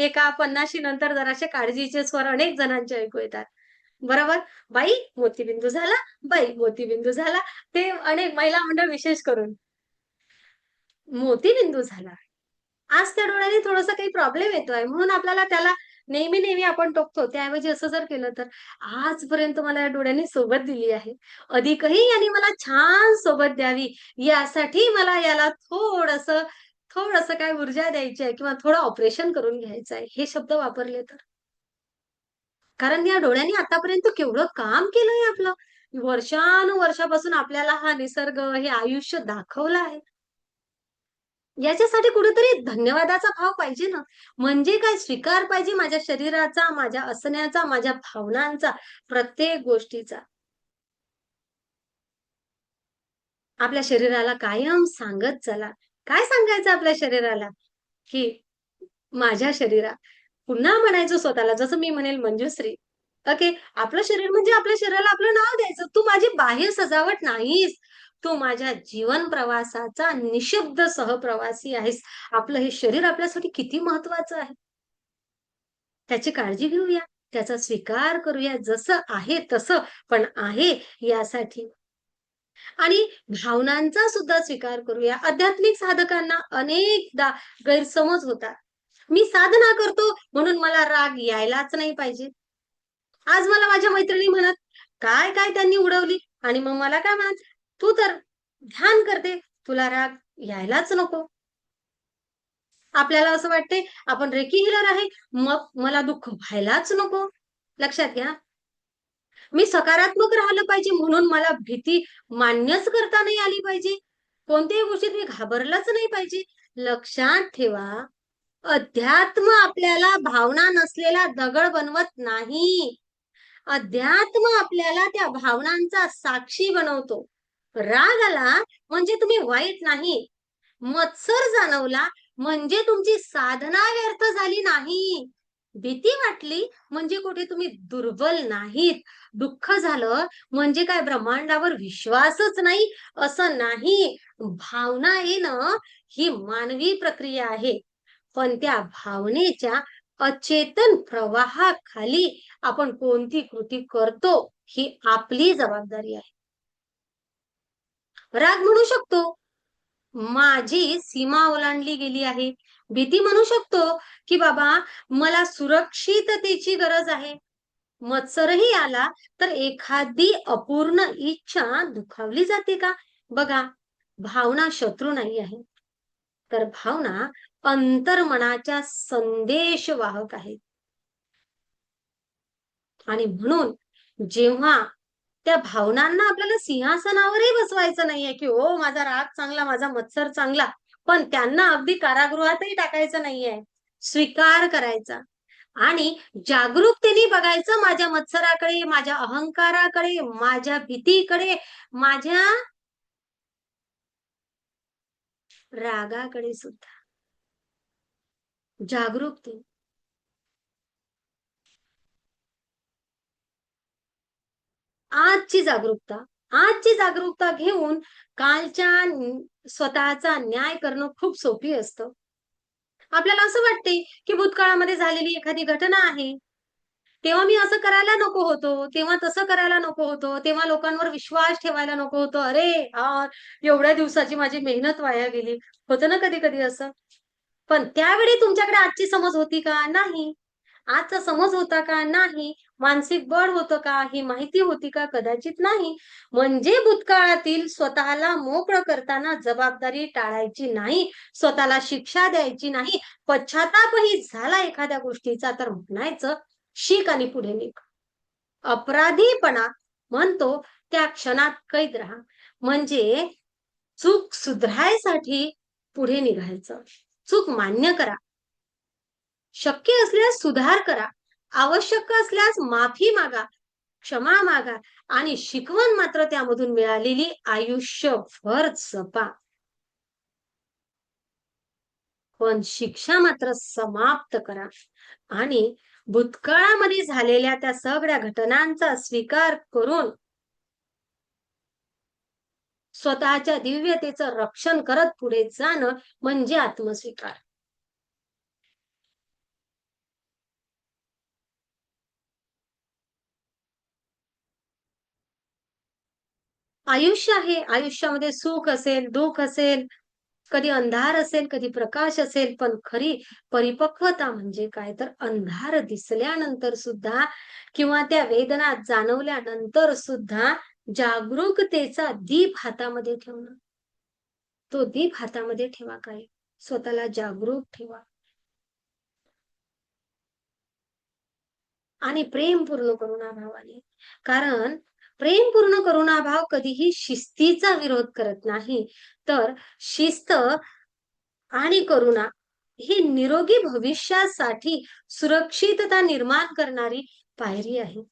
एका 50शी नंतर जराशे काळजीचे स्वर अनेक जणांचे ऐकू येतात. बरोबर? "बाई, मोतीबिंदू झाला, बाई, मोतीबिंदू झाला." ते अनेक महिला मंडळ विशेष करून. मोतीबिंदू झाला. आज त्या डोळ्याने थोडासा काही प्रॉब्लेम येतोय म्हणून आपल्याला त्याला नेहमी आपण टोकतो. त्याऐवजी असं जर केलं तर, आजपर्यंत मला या डोळ्यांनी सोबत दिली आहे. अधिकही याने मला छान सोबत द्यावी, यासाठी मला याला थोडंसं थोडंसं काय ऊर्जा द्यायची आहे किंवा थोडं ऑपरेशन करून घ्यायचं आहे. हे शब्द वापरले तर. कारण या डोळ्यांनी आतापर्यंत केवढं काम केलंय आपलं. वर्षानुवर्षापासून आपल्याला हा निसर्ग, हे आयुष्य दाखवलं आहे. याच्यासाठी कुठेतरी धन्यवादाचा भाव पाहिजे ना. म्हणजे काय, स्वीकार पाहिजे माझ्या शरीराचा, माझ्या असण्याचा, माझ्या भावनांचा, प्रत्येक गोष्टीचा. आपल्या शरीराला कायम सांगत चला. काय सांगायचं आपल्या शरीराला? की माझ्या शरीरा, पुन्हा म्हणायचं स्वतःला, जसं मी म्हणेल मंजुश्री. ओके. आपलं शरीर म्हणजे आपल्या शरीराला आपलं नाव द्यायचं. तू माझी बाह्य सजावट नाहीस. तू माझ्या जीवन प्रवासाचा निःशब्द सहप्रवासी आहेस. आपलं हे शरीर आपल्यासाठी किती महत्वाचं आहे. त्याची काळजी घेऊया, त्याचा स्वीकार करूया, जसं आहे तसं, पण आहे यासाठी. आणि भावनांचा सुद्धा स्वीकार करूया. आध्यात्मिक साधकांना अनेकदा गैरसमज होतात. मी साधना करतो म्हणून मला राग यायलाच नाही पाहिजे. आज मला माझ्या मैत्रिणी म्हणत, काय त्यांनी उडवली, आणि मग मला काय म्हणत, तू तर ध्यान करते, तुला राग यायलाच नको. आपल्याला असं वाटते आपण रेकी हीलर आहे, मग मला दुःख व्हायलाच नको. लक्षात घ्या, मी सकारात्मक राहिलं पाहिजे म्हणून मला भीती मान्यच करता नाही आली पाहिजे. कोणत्याही गोष्टीत मी घाबरलंच नाही पाहिजे. लक्षात ठेवा, अध्यात्म आपल्याला भावना नसलेला दगड बनवत नाही. अध्यात्म आपल्याला त्या भावनांचा साक्षी बनवतो. राग आला म्हणजे तुम्ही वाईट नाही. मत्सर जाणवला म्हणजे तुमची साधना व्यर्थ झाली नाही. भीती वाटली म्हणजे कुठे तुम्ही दुर्बल नाहीत. दुःख झालं म्हणजे काय ब्रह्मांडावर विश्वासच नाही असं नाही. भावना येणं ही मानवी प्रक्रिया आहे. पण त्या भावनेच्या अचेतन प्रवाहाखाली आपण कोणती कृती करतो ही आपली जबाबदारी आहे. राग म्हणू शकतो, माझी सीमा ओलांडली गेली आहे. भीती म्हणू शकतो, की बाबा मला सुरक्षिततेची गरज आहे. मत्सरही आला तर एखादी अपूर्ण इच्छा दुखावली जाते का? बघा, भावना शत्रू नाही आहे. तर भावना अंतर्मनाच्या संदेशवाहक आहेत. आणि म्हणून जेव्हा त्या भावनांना आपल्याला सिंहासनावरही बसवायचं नाहीये, की हो माझा राग चांगला, माझा मत्सर चांगला. पण त्यांना अगदी कारागृहातही टाकायचं नाहीये. स्वीकार करायचा आणि जागरूकतेने बघायचं माझ्या मत्सराकडे, माझ्या अहंकाराकडे, माझ्या भीतीकडे, माझ्या रागाकडे सुद्धा. जागरूकते. आजची जागरूकता घेऊन कालच्या स्वतःचा न्याय करणं खूप सोपी असतं. आपल्याला असं वाटते, की भूतकाळामध्ये झालेली एखादी घटना आहे. तेव्हा मी असं करायला नको होतो, तेव्हा तसं करायला नको होतं, तेव्हा लोकांवर विश्वास ठेवायला नको होतं. अरे यार! एवढ्या दिवसाची माझी मेहनत वाया गेली. होतं ना कधी-कधी असं. पण त्यावेळी तुमच्याकडे आजची समज होती का? नाही. आजचा समज होता का? नाही. मानसिक बळ होतं का? ही माहिती होती का? कदाचित नाही. म्हणजे भूतकाळातील स्वतःला मोकळं करताना जबाबदारी टाळायची नाही, स्वतःला शिक्षा द्यायची नाही. पश्चातापही झाला एखाद्या गोष्टीचा तर म्हणायचं, "शिक आणि पुढे निघ." अपराधीपणा म्हणतो त्या क्षणात कैद राहा. म्हणजे चूक सुधारायसाठी पुढे निघायचं. चूक मान्य करा. शक्य असल्यास सुधार करा. आवश्यक असल्यास माफी मागा, क्षमा मागा आणि शिकवण मात्र त्यामधून मिळालेली आयुष्यभर जपा. पण शिक्षा मात्र समाप्त करा आणि भूतकाळामध्ये झालेल्या त्या सगळ्या घटनांचा स्वीकार करून स्वतःच्या दिव्यतेचं रक्षण करत पुढे जाणं म्हणजे आत्मस्वीकार. आयुष्य आहे. आयुष्यामध्ये सुख असेल, दुःख असेल, कधी अंधार असेल, कधी प्रकाश असेल, पण खरी परिपक्वता म्हणजे काय? तर अंधार दिसल्यानंतर सुद्धा किंवा त्या वेदना जाणवल्यानंतर सुद्धा जागरूकतेचा दीप हातामध्ये ठेवणं. तो दीप हातामध्ये ठेवा काय? स्वतःला जागरूक ठेवा आणि प्रेमपूर्ण करुणाभावाने. कारण प्रेमपूर्ण करुणाभाव कधीही शिस्तीचा विरोध करत नाही, तर शिस्त आणि करुणा ही निरोगी भविष्यासाठी सुरक्षितता निर्माण करणारी पायरी आहे.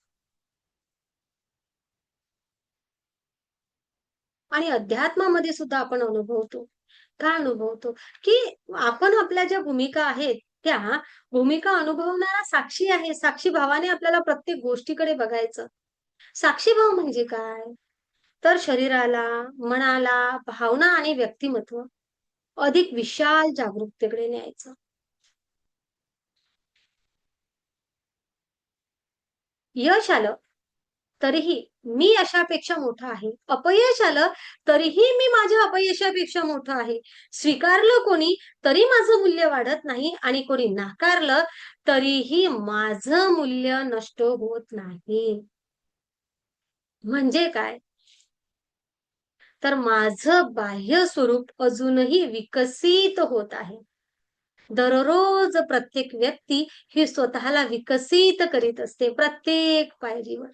आणि अध्यात्मामध्ये सुद्धा आपण अनुभवतो. काय अनुभवतो? की आपण आपल्या ज्या भूमिका आहेत, त्या भूमिका अनुभवणारा साक्षी आहे. साक्षी भावाने आपल्याला प्रत्येक गोष्टीकडे बघायचं. साक्षीभाव म्हणजे काय? तर शरीराला, मनाला, भावना आणि व्यक्तिमत्व अधिक विशाल जागरूकतेकडे न्यायचं. यश आलं तरीही मी अशापेक्षा मोठा आहे. अपयश आलं तरीही मी माझ्या अपयशापेक्षा मोठं आहे. स्वीकारलं कोणी तरी माझं मूल्य वाढत नाही आणि कोणी नाकारलं तरीही माझं मूल्य नष्ट होत नाही. म्हणजे काय? तर माझं बाह्य स्वरूप अजूनही विकसित होत आहे. दररोज प्रत्येक व्यक्ती ही स्वतःला विकसित करीत असते प्रत्येक पायरीवर.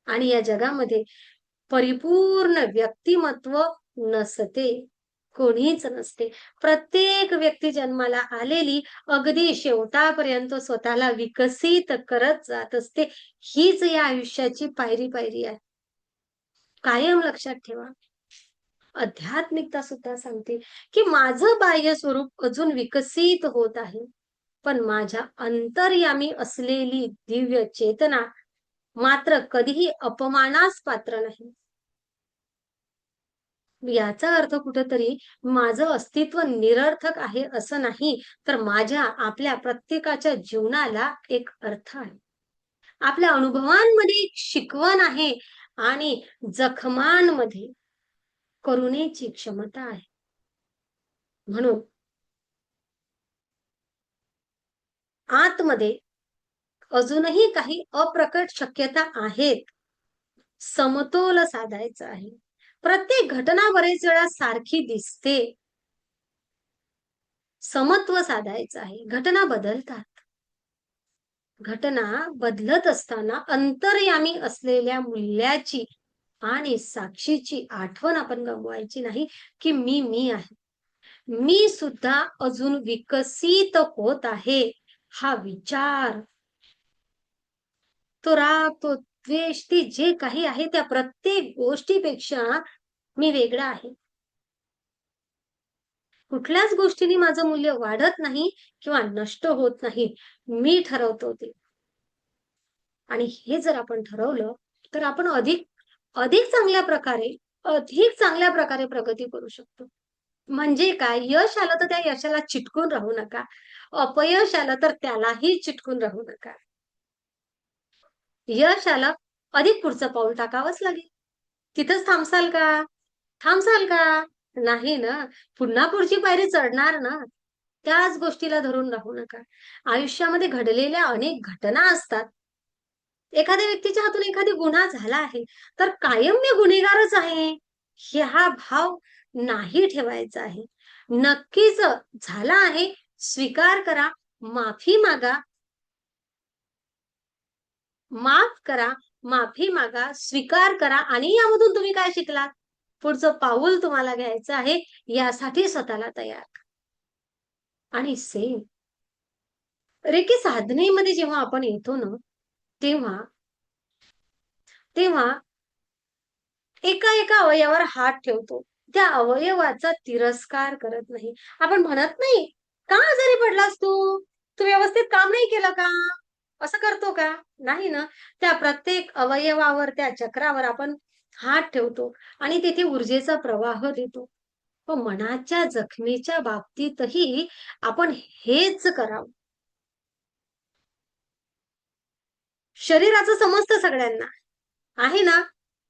आणि या जगामध्ये परिपूर्ण व्यक्तिमत्व नसते. कोणीच नसते. प्रत्येक व्यक्ती जन्माला आलेली अगदी शेवटापर्यंत स्वतःला विकसित करत जात असते. हीच या आयुष्याची पायरी-पायरी आहे. कायम लक्षात ठेवा. आध्यात्मिकता सुद्धा सांगते की माझं बाह्य स्वरूप अजून विकसित होत आहे, पण माझ्या अंतर्यामी असलेली दिव्य चेतना मात्र कधीही अपमानास पात्र नाही. याचा अर्थ कुठेतरी माझं अस्तित्व निरर्थक आहे असं नाही, तर माझ्या आपल्या प्रत्येकाच्या जीवनाला एक अर्थ आहे. आपल्या अनुभवांमध्ये एक शिकवण आहे आणि जखमांमध्ये करुणेची क्षमता आहे. म्हणून आतमध्ये अजूनही काही अप्रकट शक्यता आहेत. समतोल साधायचा आहे. प्रत्येक घटना बरेच वेळा सारखी दिसते. समत्व साधायचं आहे. घटना बदलतात. घटना बदलत असताना अंतर्यामी असलेल्या मूल्याची आणि साक्षीची आठवण आपण गमवायची नाही की मी आहे. मी सुद्धा अजून विकसित होत आहे. हा विचार, तो राग, तो द्वेष, ते जे काही आहे त्या प्रत्येक गोष्टीपेक्षा मी वेगळा आहे. कुठल्याच गोष्टीने माझं मूल्य वाढत नाही किंवा नष्ट होत नाही. मी ठरवतो ते. आणि हे जर आपण ठरवलं तर आपण अधिक अधिक चांगल्या प्रकारे प्रगती करू शकतो. म्हणजे काय, यश आलं तर त्या यशाला चिटकून राहू नका. अपयश आलं तर त्यालाही चिटकून राहू नका. यश आलं, अधिक पुढचं पाऊल टाकावंच लागेल. तिथंच थांबसाल का? थांबसाल का? नाही ना. पुन्हा पुढची पायरी चढणार ना. त्याच गोष्टीला धरून राहू नका. आयुष्यामध्ये घडलेल्या अनेक घटना असतात. एखाद्या व्यक्तीच्या हातून एखादी गुन्हा झाला आहे, तर कायम मी गुन्हेगारच आहे, हा भाव नाही ठेवायचा आहे. नक्कीच झाला आहे, स्वीकार करा, माफी मागा, माफ करा, माफी मागा, स्वीकार करा आणि यामधून तुम्ही काय शिकलात? पुढचं पाऊल तुम्हाला घ्यायचं आहे, यासाठी स्वतःला तयार करा. आणि सेम रेकी साधनेमध्ये जेव्हा आपण येतो ना, तेव्हा तेव्हा एका एका अवयवावर हात ठेवतो. त्या अवयवाचा तिरस्कार करत नाही. आपण म्हणत नाही, "का आजारी पडलास तू? तू व्यवस्थित काम नाही केलं का?" असं करतो का? नाही ना. त्या प्रत्येक अवयवावर, त्या चक्रावर आपण हात ठेवतो आणि तिथे ऊर्जेचा प्रवाह देतो. पण मनाच्या जखमेच्या बाबतीतही आपण हेच करावं. शरीराचं समजतं सगळ्यांना, आहे ना?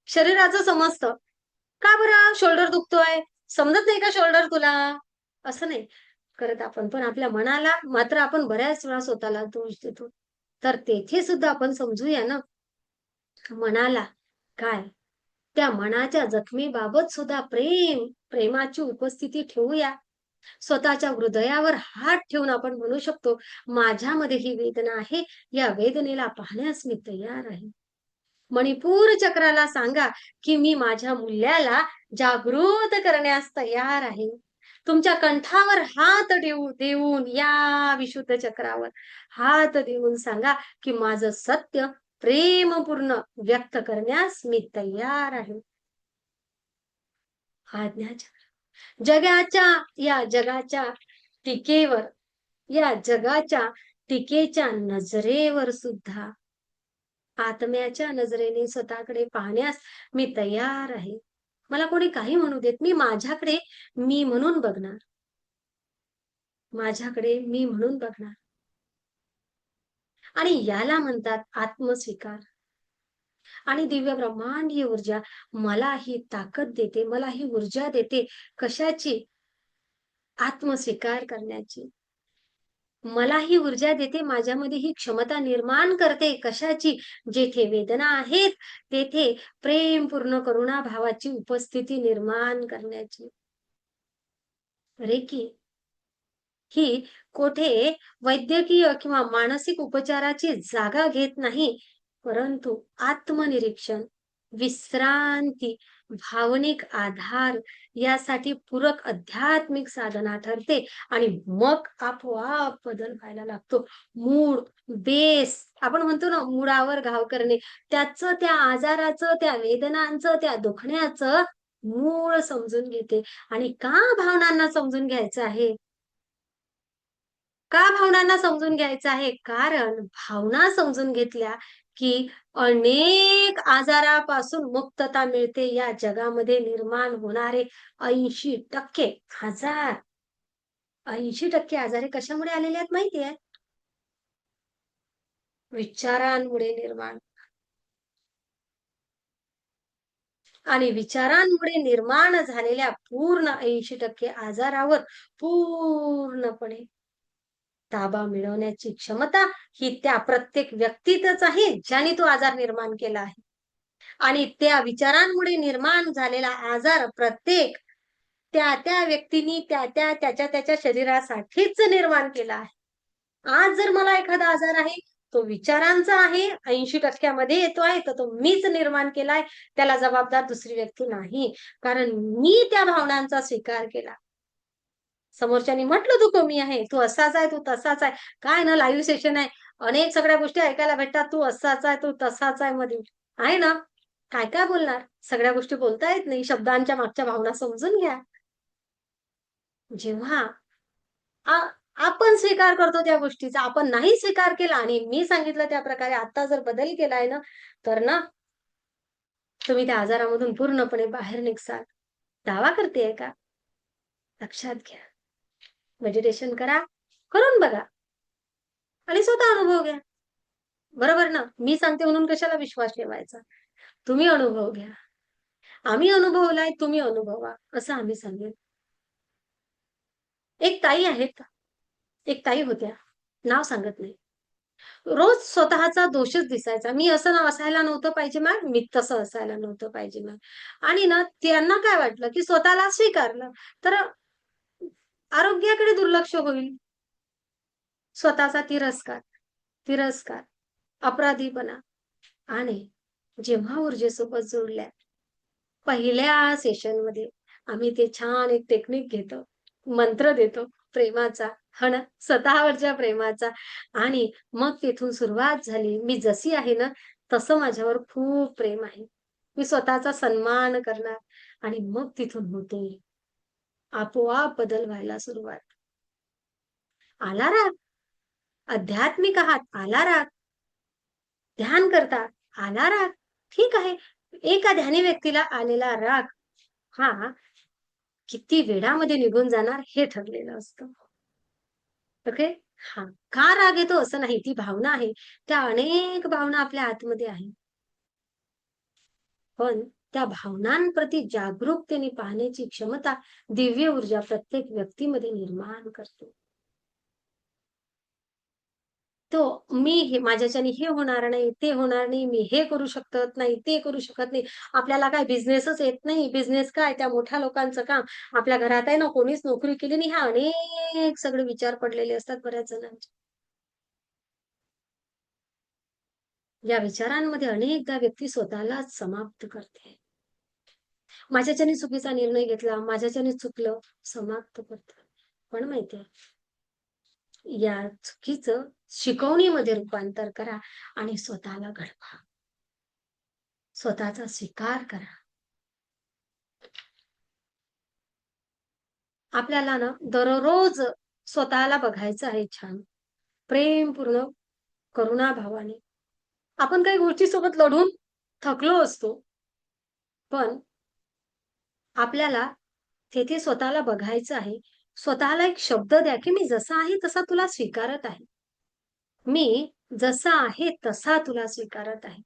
शरीराचं समजतं. "का बरं शोल्डर दुखतोय? समजत नाही का शोल्डर तुला?" असं नाही करत आपण. पण आपल्या मनाला मात्र आपण बऱ्याच वेळा स्वतःला दोष देतो. तर तेथे सुद्धा आपण समजूया ना, मनाला काय, त्या मनाच्या जखमेबाबत सुद्धा प्रेमाची उपस्थिती ठेवूया. स्वतःच्या हृदयावर हात ठेवून आपण म्हणू शकतो, माझ्यामध्ये ही वेदना आहे, या वेदनेला पाहण्यास मी तयार आहे. मणिपूर चक्राला सांगा की मी माझ्या मूल्याला जागृत करण्यास तयार आहे. तुमच्या कंठावर हात देऊन या विशुद्ध चक्रावर हात देऊन सांगा की माझं सत्य प्रेमपूर्ण व्यक्त करण्यास मी तयार आहे. आज्ञाचक्र जगाच्या टीकेवर, या जगाच्या टीकेच्या नजरेवर सुद्धा आत्म्याच्या नजरेने स्वतःकडे पाहण्यास मी तयार आहे. मला कोणी काही म्हणू देत, मी माझ्याकडे मी म्हणून बघणार. माझ्याकडे मी म्हणून बघणार. आणि याला म्हणतात आत्मस्वीकार. आणि दिव्य ब्रह्मांडीय ऊर्जा मला ही ताकद देते, मला ही ऊर्जा देते. कशाची? आत्मस्वीकार करण्याची. मला ही ऊर्जा देते, माझ्यामध्ये ही क्षमता निर्माण करते. कशाची? जेथे वेदना आहेत, तेथे प्रेमपूर्ण करुणा भावाची उपस्थिती निर्माण करण्याची. रेकी ही कोठे वैद्यकीय किंवा मानसिक उपचाराची जागा घेत नाही, परंतु आत्मनिरीक्षण, विश्रांती, भावनिक आधार यासाठी पूरक आध्यात्मिक साधना ठरते. आणि मग आपोआप बदल व्हायला लागतो. मूड, बेस, आपण म्हणतो ना मुळावर घाव करणे, त्याचं, त्या आजाराचं, त्या वेदनांचं, त्या दुखण्याचं मूळ समजून घेते. आणि का भावनांना समजून घ्यायचं आहे? का भावनांना समजून घ्यायचं आहे? कारण भावना समजून घेतल्या की अनेक आजारापासून मुक्तता मिळते. या जगामध्ये निर्माण होणारे 80% आजार 80% आजार हे कशामुळे आलेले आहेत माहिती आहे? विचारांमुळे निर्माण आणि विचारांमुळे निर्माण झालेल्या पूर्ण 80% आजारावर पूर्णपणे ताबा मिळवण्याची क्षमता ही त्या प्रत्येक व्यक्तीतच आहे, ज्याने तो आजार निर्माण केला आहे. आणि त्या विचारांमुळे निर्माण झालेला आजार प्रत्येक त्या व्यक्तीने त्याच्या शरीरासाठीच निर्माण केला आहे. आज जर मला एखादा आजार आहे, तो विचारांचा आहे, 80% मध्ये येतो आहे, तर तो मीच निर्माण केलाय. त्याला जबाबदार दुसरी व्यक्ती नाही. कारण मी त्या भावनांचा स्वीकार केला. समोरच्यानी म्हटलं तू कमी आहे, तू असाच आहे, तू तसाच आहे. काय ना लाईव्ह सेशन आहे. अनेक सगळ्या गोष्टी ऐकायला भेटतात. तू असाच आहे, तू तसाच आहे मध्ये. आहे ना? काय बोलणार? सगळ्या गोष्टी बोलता येत नाही. शब्दांच्या मागच्या भावना समजून घ्या. जेव्हा आ आपण स्वीकार करतो त्या गोष्टीचा, आपण नाही स्वीकार केला आणि मी सांगितलं त्या प्रकारे आता जर बदल केलाय ना, तर ना तुम्ही त्या आजारामधून पूर्णपणे बाहेर निघसाल. दावा करतेय का? लक्षात घ्या. मेडिटेशन करा, करून बघा आणि स्वतः अनुभव घ्या. बरोबर ना? मी सांगते म्हणून कशाला विश्वास ठेवायचा? तुम्ही अनुभव घ्या. आम्ही अनुभवलाय, तुम्ही अनुभवा, असं आम्ही सांगेल. एक ताई आहेत, एक ताई होत्या, नाव सांगत नाही. रोज स्वतःचा दोषच दिसायचा. मी असं ना असायला नव्हतं पाहिजे मॅम, मी तसं असायला नव्हतं पाहिजे मॅम. आणि ना त्यांना काय वाटलं, की स्वतःला स्वीकारलं, तर आरोग्याकडे दुर्लक्ष होईल. स्वतःचा तिरस्कार, तिरस्कार, अपराधीपणा आणि जेव्हा ऊर्जेसोबत जोडल्या, पहिल्या सेशनमध्ये आम्ही ते छान एक टेक्निक घेतो, मंत्र देतो प्रेमाचा, हो ना, स्वतःवरच्या प्रेमाचा आणि मग तिथून सुरुवात झाली. मी जशी आहे ना, तसं माझ्यावर खूप प्रेम आहे. मी स्वतःचा सन्मान करणार आणि मग तिथून होते. आपोआप बदल व्हायला सुरुवात. आला राग, आध्यात्मिक आहात, आला राग. ध्यान करता, आला राग. ठीक आहे. एका ध्यानी व्यक्तीला आलेला राग हा किती वेळामध्ये निघून जाणार हे ठरलेलं असतं. ओके? हां. का राग येतो असं नाही. ती भावना आहे. त्या अनेक भावना आपल्या आतमध्ये आहेत. पण त्या भावनांप्रती जागरूकतेने पाहण्याची क्षमता दिव्य ऊर्जा प्रत्येक व्यक्तीमध्ये निर्माण करते. तो मी हे माझ्याच्याने हे होणार नाही, ते होणार नाही, मी हे करू शकत नाही, ते करू शकत नाही. आपल्याला काय बिझनेसच येत नाही. बिझनेस काय त्या मोठ्या लोकांचं काम. आपल्या घरात आहे ना कोणीच नोकरी केली नाही. हे अनेक सगळे विचार पडलेले असतात बऱ्याच जणांचे. या विचारांमध्ये अनेकदा व्यक्ती स्वतःलाच समाप्त करते. माझ्याच्याने चुकीचा निर्णय घेतला, माझ्याच्याने चुकलं, समाप्त करते. पण माहितीये, या चुकीचं शिकवणीमध्ये रूपांतर करा आणि स्वतःला घडवा. स्वतःचा स्वीकार करा. आपल्याला ना दररोज स्वतःला बघायचं आहे छान, प्रेमपूर्ण करुणाभावाने. आपण काही गोष्टीसोबत लढून थकलो असतो. पण आपल्याला तेथे स्वतःला बघायचं आहे. स्वतःला एक शब्द द्या, की मी जसा आहे तसा तुला स्वीकारत आहे. मी जसा आहे तसा तुला स्वीकारत आहे.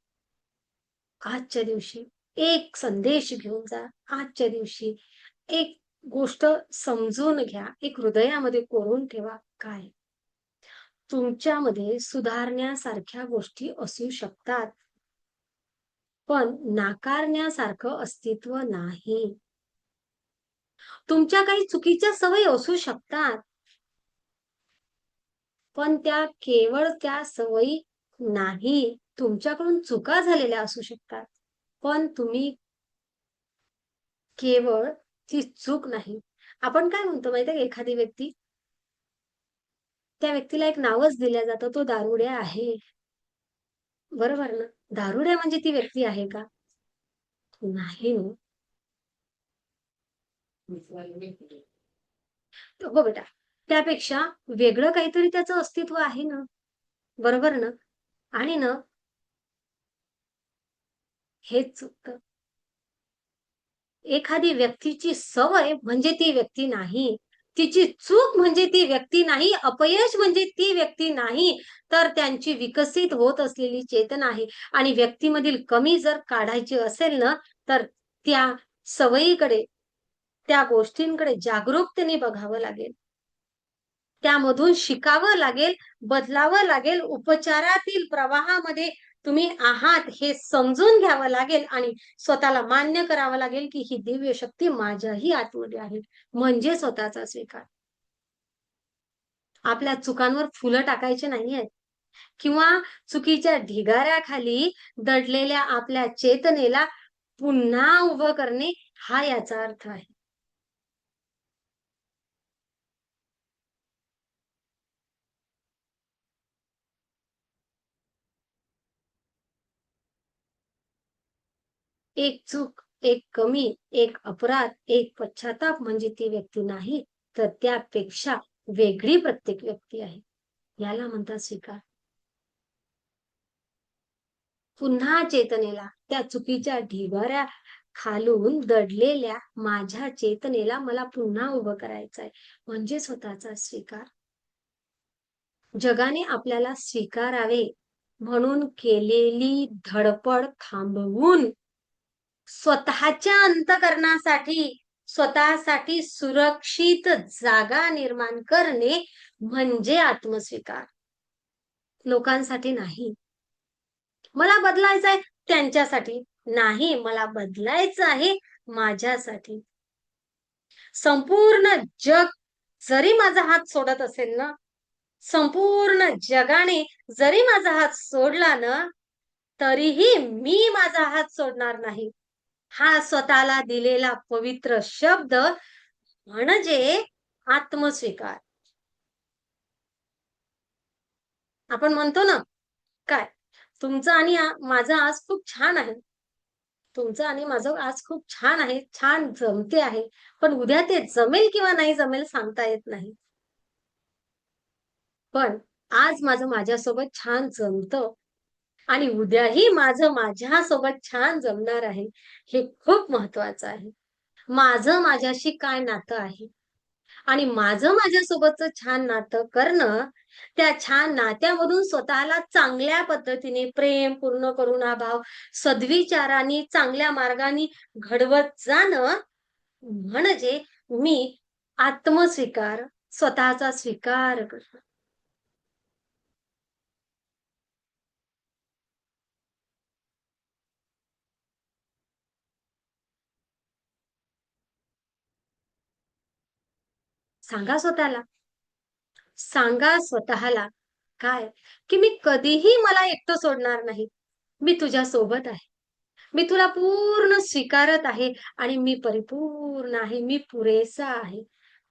आजच्या दिवशी एक संदेश घेऊन जा. आजच्या दिवशी एक गोष्ट समजून घ्या. एक हृदयामध्ये कोरून ठेवा. काय? तुमच्यामध्ये सुधारण्यासारख्या गोष्टी असू शकतात. पण नाकारण्यासारखं अस्तित्व नाही. तुमच्या काही चुकीच्या सवयी असू शकतात. पण त्या केवळ त्या सवयी नाही. तुमच्याकडून चुका झालेल्या असू शकतात. पण तुम्ही केवळ ती चूक नाही. आपण काय म्हणतो माहिती आहे का एखादी व्यक्ती, त्या व्यक्तीला एक नावच दिलं जातं, तो दारुड्या आहे. बरोबर ना? दारुड्या म्हणजे ती व्यक्ती आहे का? नाही हो. हो बेटा, त्यापेक्षा वेगळं काहीतरी त्याचं अस्तित्व आहे ना, बरोबर ना? आणि ना हेच चुकतं. एखादी व्यक्तीची सवय म्हणजे ती व्यक्ती नाही. तिची चूक म्हणजे ती व्यक्ती नाही. अपयश म्हणजे ती व्यक्ती नाही. तर त्यांची विकसित होत असलेली चेतना आहे. आणि व्यक्तीमधील कमी जर काढायची असेल ना, तर त्या सवयीकडे, त्या गोष्टींकडे जागरूकतेने बघावं लागेल. त्यामधून शिकावं लागेल, बदलावं लागेल. उपचारातील प्रवाहामध्ये तुम्ही आहात हे समजून घ्यावं लागेल आणि स्वतःला मान्य करावं लागेल, की ही दिव्य शक्ती माझ्याही आतमध्ये आहे. म्हणजे स्वतःचा स्वीकार. आपल्या चुकांवर फुलं टाकायची नाहीयेत किंवा चुकीच्या ढिगाऱ्याखाली दडलेल्या आपल्या चेतनेला पुन्हा उभं करणे हा याचा अर्थ आहे. एक चूक, एक कमी, एक अपराध, एक पश्चाताप म्हणजे ती व्यक्ती नाही, तर त्यापेक्षा वेगळी प्रत्येक व्यक्ती आहे. याला म्हणतात स्वीकार. पुन्हा चेतनेला, त्या चुकीच्या ढिगाऱ्या खालून दडलेल्या माझ्या चेतनेला मला पुन्हा उभं करायचंय, म्हणजे स्वतःचा स्वीकार. जगाने आपल्याला स्वीकारावे म्हणून केलेली धडपड थांबवून स्वतःच्या अंतःकरणासाठी, स्वतःसाठी सुरक्षित जागा निर्माण करणे म्हणजे आत्मस्वीकार. लोकांसाठी नाही. मला बदलायचंय त्यांच्यासाठी नाही, मला बदलायचं आहे माझ्यासाठी. संपूर्ण जग जरी माझा हात सोडत असेल ना, संपूर्ण जगाने जरी माझा हात सोडला ना, तरीही मी माझा हात सोडणार नाही. हा स्वतःला दिलेला पवित्र शब्द म्हणजे आत्मस्वीकार. आपण म्हणतो ना, काय तुमचं आणि माझं आज खूप छान आहे. तुमचं आणि माझं आज खूप छान आहे, छान जमते आहे. पण उद्या ते जमेल किंवा नाही जमेल सांगता येत नाही. पण आज माझं माझ्यासोबत छान जमतं आणि उद्याही माझं माझ्यासोबत छान जमणार आहे. हे खूप महत्वाचं आहे. माझं माझ्याशी काय नातं आहे? आणि माझं माझ्यासोबतचं छान नातं करणं, त्या छान नात्यामधून स्वतःला चांगल्या पद्धतीने प्रेम, पूर्ण करुणाभाव, सद्विचाराने, चांगल्या मार्गाने घडवत जाणं म्हणजे मी आत्मस्वीकार, स्वतःचा स्वीकार करणं. सांगा स्वतःला, सांगा स्वतःला काय, की मी कधीही मला एकटं सोडणार नाही. मी तुझ्या सोबत आहे. मी तुला पूर्ण स्वीकारत आहे आणि मी परिपूर्ण आहे. मी पुरेसा आहे.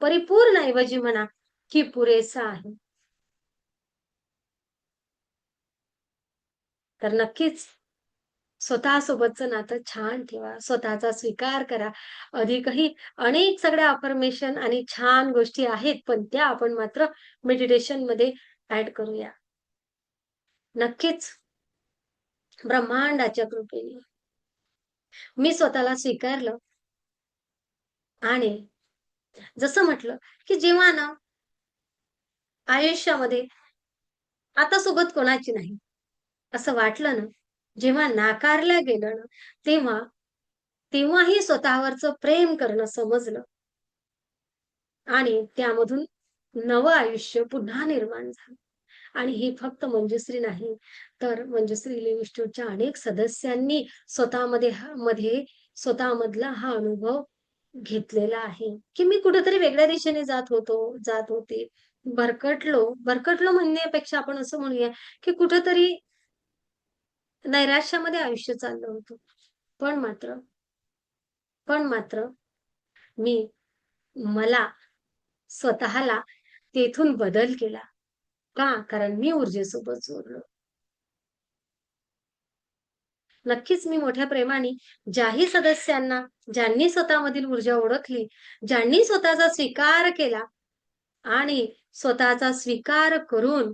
परिपूर्ण ऐवजी म्हणा, की पुरेसा आहे. तर नक्कीच स्वतःसोबतचं नातं छान ठेवा. स्वतःचा स्वीकार करा. अधिकही अनेक सगळ्या अफर्मेशन आणि छान गोष्टी आहेत, पण त्या आपण मात्र मेडिटेशनमध्ये ॲड करूया. नक्कीच ब्रह्मांडाच्या कृपेने मी स्वतःला स्वीकारलं आणि जसं म्हटलं, की जेव्हा ना आयुष्यामध्ये आता सोबत कोणाची नाही, असं वाटलं ना, जेव्हा नाकारल्या गेलं ना, तेव्हा तेव्हाही स्वतःवरचं प्रेम करणं समजलं आणि त्यामधून नवं आयुष्य पुन्हा निर्माण झालं. आणि ही फक्त मंजुश्री नाही, तर मंजुश्री लिव्ह इन्स्टिट्यूटच्या अनेक सदस्यांनी मध्ये स्वतःमधला हा अनुभव घेतलेला आहे, की मी कुठेतरी वेगळ्या दिशेने जात होते. भरकटलो म्हणण्यापेक्षा आपण असं म्हणूया, की कुठेतरी नैराश्यामध्ये आयुष्य चाललं होतं. पण मात्र पण मात्र मी मला स्वतःला तेथून बदल केला. का? कारण मी ऊर्जेसोबत जोडलो. नक्कीच मी मोठ्या प्रेमाने ज्याही सदस्यांना, ज्यांनी स्वतःमधील ऊर्जा ओळखली, ज्यांनी स्वतःचा स्वीकार केला आणि स्वतःचा स्वीकार करून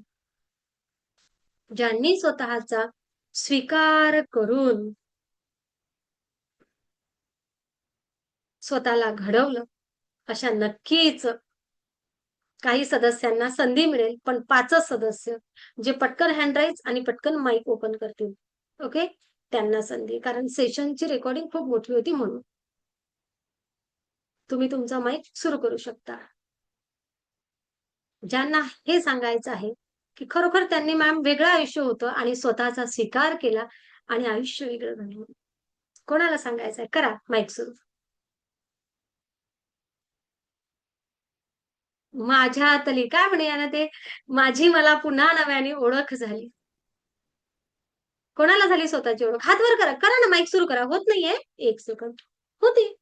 ज्यांनी स्वतःचा स्वीकार करून स्वतःला घडवलं, अशा नक्कीच काही सदस्यांना संधी मिळेल, पण 5च सदस्य जे पटकन हँड राईज आणि पटकन माईक ओपन करतील. ओके, त्यांना संधी. कारण सेशनची रेकॉर्डिंग खूप मोठी होती म्हणून. तुम्ही तुमचा माईक सुरू करू शकता. ज्यांना हे सांगायचं आहे की खरोखर त्यांनी मॅम वेगळं आयुष्य होतं आणि स्वतःचा स्वीकार केला आणि आयुष्य वेगळं घडवलं. कोणाला सांगायचंय? करा माईक सुरू. माझ्यातली काय म्हणूया ना ते, माझी मला पुन्हा नव्याने ओळख झाली. कोणाला झाली स्वतःची ओळख? हात वर करा. करा ना, माईक सुरू करा. होत नाहीये? 1 सेकंद. होते.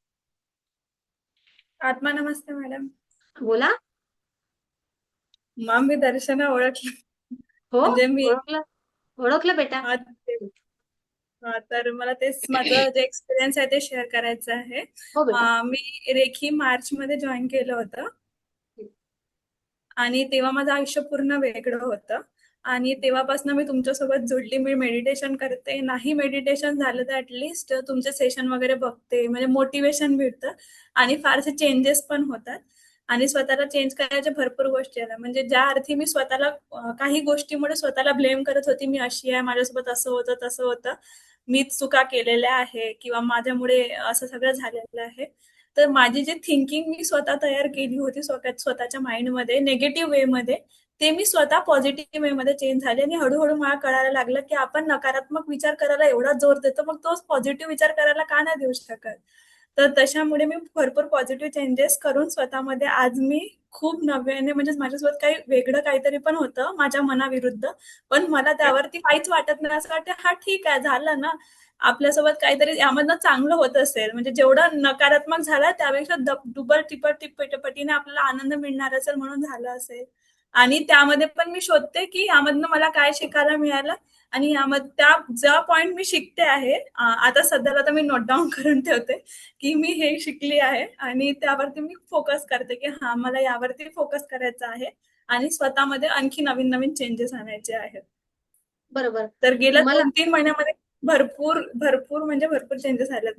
आत्मा नमस्ते मॅडम. बोला. मॅम मी दर्शना ओळखली. हो, म्हणजे मी ओळखलं. ओळखलं बेटा. तर मला तेच माझं जे एक्सपिरियन्स आहे ते शेअर करायचं आहे. हो बेटा. मी रेखी मार्च मध्ये जॉईन केलं होतं आणि तेव्हा माझं आयुष्य पूर्ण वेगळं होतं आणि तेव्हापासून मी तुमच्यासोबत जोडली. मी मेडिटेशन करते, नाही मेडिटेशन झालं तर ऍटलिस्ट तुमचे सेशन वगैरे बघते, म्हणजे मोटिवेशन मिळतं आणि फारसे चेंजेस पण होतात आणि स्वतःला चेंज करायच्या भरपूर गोष्टी आल्या. म्हणजे ज्या अर्थी मी स्वतःला काही गोष्टीमुळे स्वतःला ब्लेम करत होती, मी अशी आहे, माझ्यासोबत असं होतं तसं होतं, मीच चुका केलेल्या आहे किंवा माझ्यामुळे असं सगळं झालेलं आहे. तर माझी जी थिंकिंग मी स्वतः तयार केली होती स्वतःच्या माइंडमध्ये नेगेटिव्ह वे मध्ये, ते मी स्वतः पॉझिटिव्ह वे मध्ये चेंज झाले आणि हळूहळू मला कळायला लागलं की आपण नकारात्मक विचार करायला एवढा जोर देतो, मग तोच पॉझिटिव्ह विचार करायला का नाही देऊ शकत. तर तशामुळे मी भरपूर पॉझिटिव्ह चेंजेस करून स्वतःमध्ये आज मी खूप नव्याने, म्हणजे माझ्यासोबत काही वेगळं काहीतरी पण होतं माझ्या मनाविरुद्ध, पण मला त्यावरती काहीच वाटत नाही. असं वाटतं हा ठीक आहे, झालं ना, आपल्यासोबत काहीतरी यामधनं चांगलं होत असेल, म्हणजे जेवढं नकारात्मक झालं त्यापेक्षा दुबल पटीने आपल्याला आनंद मिळणार असेल म्हणून झालं असेल. आणि त्यामध्ये पण मी शोधते की यामधनं मला काय शिकायला मिळालं आणि यामध्ये त्या ज्या पॉइंट मी शिकते आहे, आता सध्याला तर मी नोट डाऊन करून ठेवते की मी हे शिकली आहे आणि त्यावरती मी फोकस करते की हा मला यावरती फोकस करायचा आहे आणि स्वतःमध्ये आणखी नवीन नवीन चेंजेस आणायचे आहेत. बरोबर. तर गेल्या मला 2-3 महिन्यामध्ये भरपूर भरपूर म्हणजे भरपूर चेंजेस आलेत.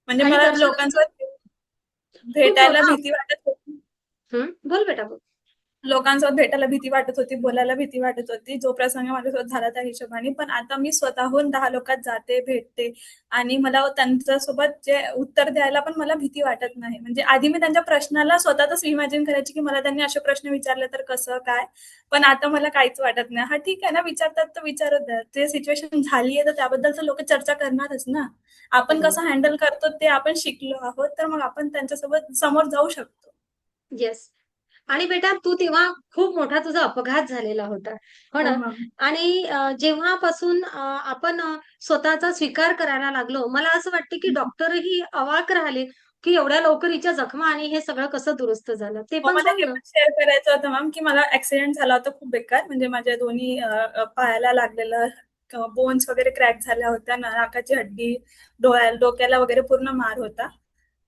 म्हणजे आणि मला दर्शना लोकांसोबत खूप भेटायला मोठा. भीती वाटत होती. बोल बेटा बोल. लोकांसोबत भेटायला भीती वाटत होती, बोलायला भीती वाटत होती, जो प्रसंग माझ्यासोबत झाला त्या हिशोबाने. पण आता मी स्वतःहून 10 लोकात जाते, भेटते आणि मला त्यांच्यासोबत जे उत्तर द्यायला पण मला भीती वाटत नाही. म्हणजे आधी मी त्यांच्या प्रश्नाला स्वतःच इमॅजिन करायची की मला त्यांनी असे प्रश्न विचारले तर कसं काय, पण आता मला काहीच वाटत नाही. हा ठीक आहे ना, विचारतात तर विचारत द्या. ते सिच्युएशन झाली आहे तर त्याबद्दल तर लोक चर्चा करणारच ना. आपण कसं हँडल करतो ते आपण शिकलो आहोत, तर मग आपण त्यांच्यासोबत समोर जाऊ शकतो. येस. आणि बेटा तू तेव्हा खूप मोठा तुझा अपघात झालेला होता, हो हो ना? मॅम. आणि जेव्हापासून आपण स्वतःचा स्वीकार करायला लागलो, मला असं वाटतं की डॉक्टरही अवाक राहिले की एवढ्या लवकर हिच्या जखमा आणि हे सगळं कसं दुरुस्त झालं, ते हो, पण मला सांग हे ना. पण शेअर करायचं होतं मॅम की मला ऍक्सिडेंट झाला होता खूप बेकार. म्हणजे माझ्या दोन्ही पायाला लागलेलं, बोन्स वगैरे क्रॅक झाल्या होत्या, नाकाची हड्डी, डोक्याला वगैरे पूर्ण मार होता.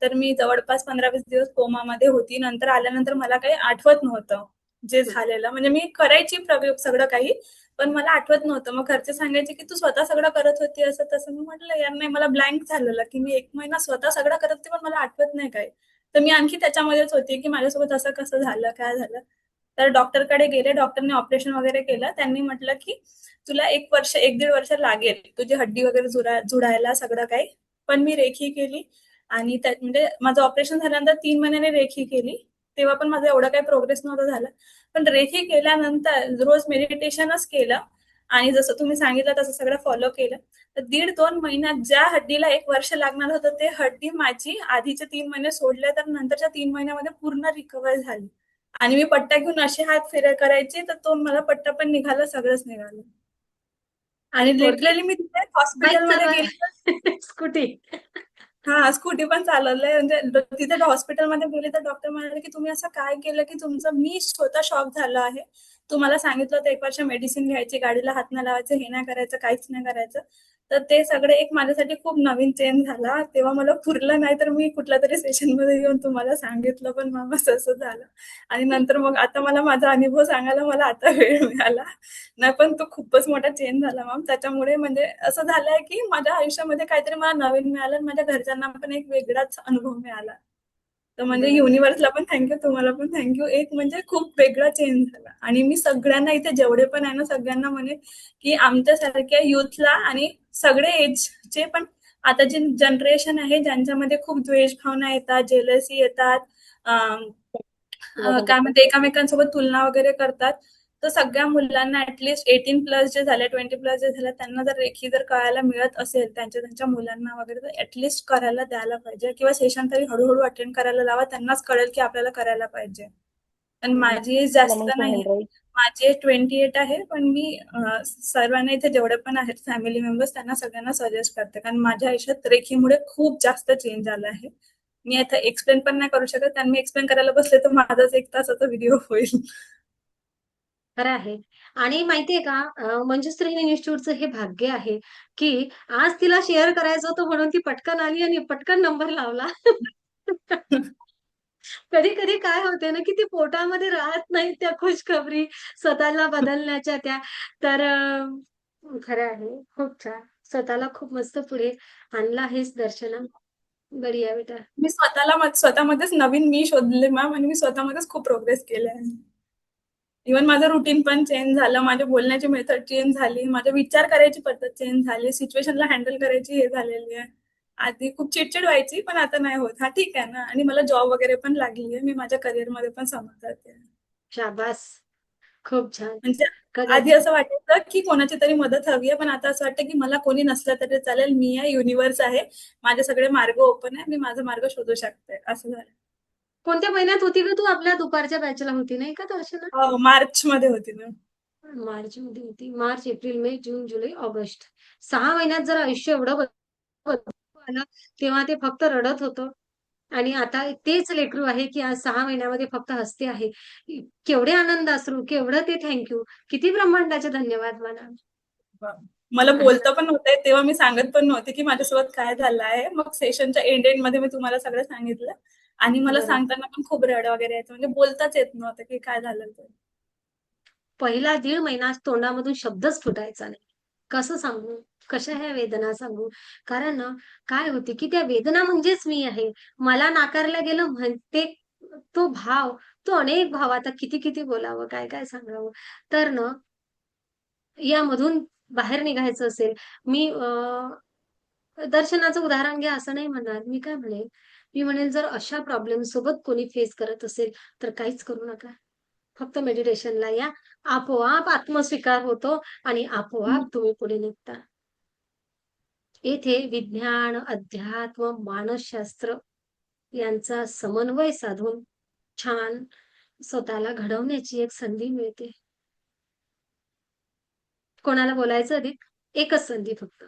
तर मी जवळपास 15-20 दिवस कोमामध्ये होती. नंतर आल्यानंतर मला काही आठवत नव्हतं जे झालेलं. म्हणजे मी करायची प्रयोग सगळं काही, पण मला आठवत नव्हतं. मग घरचे सांगायचे की तू स्वतः सगळं करत होती असं तसं. मी म्हटलं यार नाही, मला ब्लँक झालेलं की मी 1 महिना स्वतः सगळं करत होते पण मला आठवत नाही काही. तर मी आणखी त्याच्यामध्येच होती की माझ्यासोबत असं कसं झालं, काय झालं. तर डॉक्टरकडे गेले, डॉक्टरने ऑपरेशन वगैरे केलं. त्यांनी म्हटलं की तुला 1 वर्ष 1-1.5 वर्ष लागेल तुझी हड्डी वगैरे जुडायला सगळं काही. पण मी रेखी केली आणि म्हणजे माझं ऑपरेशन झाल्यानंतर 3 महिन्याने रेखी केली. तेव्हा पण माझं एवढं काही प्रोग्रेस नव्हतं झालं. पण रेखी केल्यानंतर रोज मेडिटेशनच केलं आणि जसं तुम्ही सांगितलं तसं सगळं फॉलो केलं. तर 1.5-2 महिन्यात ज्या हड्डीला 1 वर्ष लागणार होतं ते हड्डी माझी आधीचे 3 महिने सोडले, तर नंतरच्या 3 महिन्यामध्ये पूर्ण रिकवर झाली. आणि मी पट्टा घेऊन असे हात फिरे करायचे तर तो मला पट्टा पण निघाला, सगळंच निघालं. आणि आणि थोडक्यात लिटरली मी तिथे बाईक हॉस्पिटलमध्ये चालवा गेली तर स्कूटी. हा, स्कूटी पण चालवलंय. म्हणजे तिथे हॉस्पिटलमध्ये गेले तर डॉक्टर म्हणाले की तुम्ही असं काय केलं की तुमचं, मी स्वतः शॉक झालो आहे. तुम्हाला सांगितलं होतं 1 वर्ष मेडिसिन घ्यायची, गाडीला हात नाही लावायचं, हे नाही करायचं, काहीच नाही करायचं. तर ते सगळं एक माझ्यासाठी खूप नवीन चेंज झाला. तेव्हा मला पुरलं नाही तर मी कुठल्या तरी सेशनमध्ये येऊन तुम्हाला सांगितलं, पण मामा असं झालं. आणि नंतर मग आता मला माझा अनुभव सांगायला मला आता वेळ मिळाला. नाही पण तो खूपच मोठा चेंज झाला मॅम. त्याच्यामुळे म्हणजे असं झालंय की माझ्या आयुष्यामध्ये काहीतरी मला नवीन मिळालं आणि माझ्या घरच्यांना पण एक वेगळाच अनुभव मिळाला. तर म्हणजे बरोबर. युनिव्हर्सला पण थँक्यू, तुम्हाला पण थँक्यू. एक म्हणजे खूप वेगळा चेंज झाला. आणि मी सगळ्यांना इथे जेवढे पण आहे ना, सगळ्यांना म्हणेन की आमच्यासारख्या युथला आणि सगळे एजचे पण, आता जे जनरेशन आहे ज्यांच्यामध्ये खूप द्वेष भावना येतात, जेलसी येतात, काय म्हणते एकामेकांसोबत तुलना वगैरे करतात, तर सगळ्या मुलांना ऍटलीस्ट 18+ जे झाले, 20+ जे झाले, त्यांना जर रेखी जर करायला मिळत असेल त्यांच्या त्यांच्या मुलांना वगैरे, तर ऍटलीस्ट करायला द्यायला पाहिजे, किंवा सेशन तरी हळूहळू अटेंड करायला लावा. त्यांनाच कळेल की आपल्याला करायला पाहिजे. आणि माझी एज जास्त नाही, माझी एज 28 आहे. पण मी सर्वांना इथे जेवढे पण आहेत फॅमिली मेंबर्स, त्यांना सगळ्यांना सजेस्ट करते, कारण माझ्या आयुष्यात रेखीमुळे खूप जास्त चेंज आला आहे. मी आता एक्सप्लेन पण नाही करू शकत, आणि मी एक्सप्लेन करायला बसले तर माझाच 1 तासाचा व्हिडिओ होईल. खरं आहे. आणि माहितीये का, मंजुश्री इन्स्टिट्यूटचं हे भाग्य आहे की आज तिला शेअर करायचं होतं म्हणून ती पटकन आली आणि पटकन नंबर लावला. कधी कधी काय होते ना, की ती पोटामध्ये राहत नाही त्या खुशखबरी स्वतःला बदलण्याच्या त्या. तर खरं आहे, खूप छान. स्वतःला खूप मस्त पुढे आणलं आहेस दर्शना. बढिया बेटा. मी स्वतःमध्येच नवीन मी शोधले मॅम, आणि मी स्वतःमध्येच खूप प्रोग्रेस केले आहे. इव्हन माझं रुटीन पण चेंज झालं, माझ्या बोलण्याची मेथड चेंज झाली, माझा विचार करायची पद्धत चेंज झाली, सिच्युएशनला हँडल करायची हे झालेली आहे. आधी खूप चिडचिड व्हायची, पण आता नाही होत. हा ठीक आहे ना. आणि मला जॉब वगैरे पण लागली आहे, मी माझ्या करिअरमध्ये पण समजते. शाबास. खूप छान. म्हणजे आधी खरंच. असं वाटायचं की कोणाची तरी मदत हवी आहे, पण आता असं वाटतं की मला कोणी नसलं तरी चालेल, मी आहे, युनिव्हर्स आहे, माझे सगळे मार्ग ओपन आहे, मी माझा मार्ग शोधू शकते, असं झालं. कोणत्या महिन्यात होती ग तू? आपल्या दुपारच्या बॅचला होती नाही का दर्शना? मार्च मध्ये होती ना. मार्च मध्ये होती. मार्च, एप्रिल, मे, जून, जुलै, ऑगस्ट. 6 महिन्यात जर आयुष्य एवढं आलं, तेव्हा ते फक्त रडत होतं. आणि आता तेच लेकरू आहे की आज 6 महिन्यामध्ये फक्त हसते आहे. केवढे आनंद अश्रू, केवढं ते थँक्यू. किती ब्रह्मांडाचे धन्यवाद म्हणा. मला आहे ना? बोलता पण नव्हते तेव्हा, मी सांगत पण नव्हते की माझ्यासोबत काय झालं आहे. मग सेशनच्या एंड मध्ये मी तुम्हाला सगळं सांगितलं. आणि मला बरोबर. सांगताना पण खूप रड वगैरे यायचं, म्हणजे बोलताच येत नव्हतं की काय झालं ते. पहिला 1.5 महिना तोंडामधून शब्दच फुटायचा नाही. कसं सांगू? कशा ह्या वेदना सांगू? कारण ना, काय होते की त्या वेदना म्हणजेच मी आहे. मला नाकारलं गेलं म्हणते, तो भाव, तो अनेक भाव. आता किती किती बोलावं, काय काय सांगावं. तर ना, यामधून बाहेर निघायचं असेल, मी दर्शनाचं उदाहरण घ्या असं नाही म्हणणार. मी काय म्हणेल, मी म्हणेल जर अशा प्रॉब्लेम सोबत कोणी फेस करत असेल तर काहीच करू नका. फक्त मेडिटेशनला या. आपोआप आत्मस्वीकार होतो आणि आपोआप तुम्ही पुढे निघता. येथे विज्ञान, अध्यात्म, मानसशास्त्र यांचा समन्वय साधून छान स्वतःला घडवण्याची एक संधी मिळते. कोणाला बोलायचं अधिक? एकच संधी फक्त.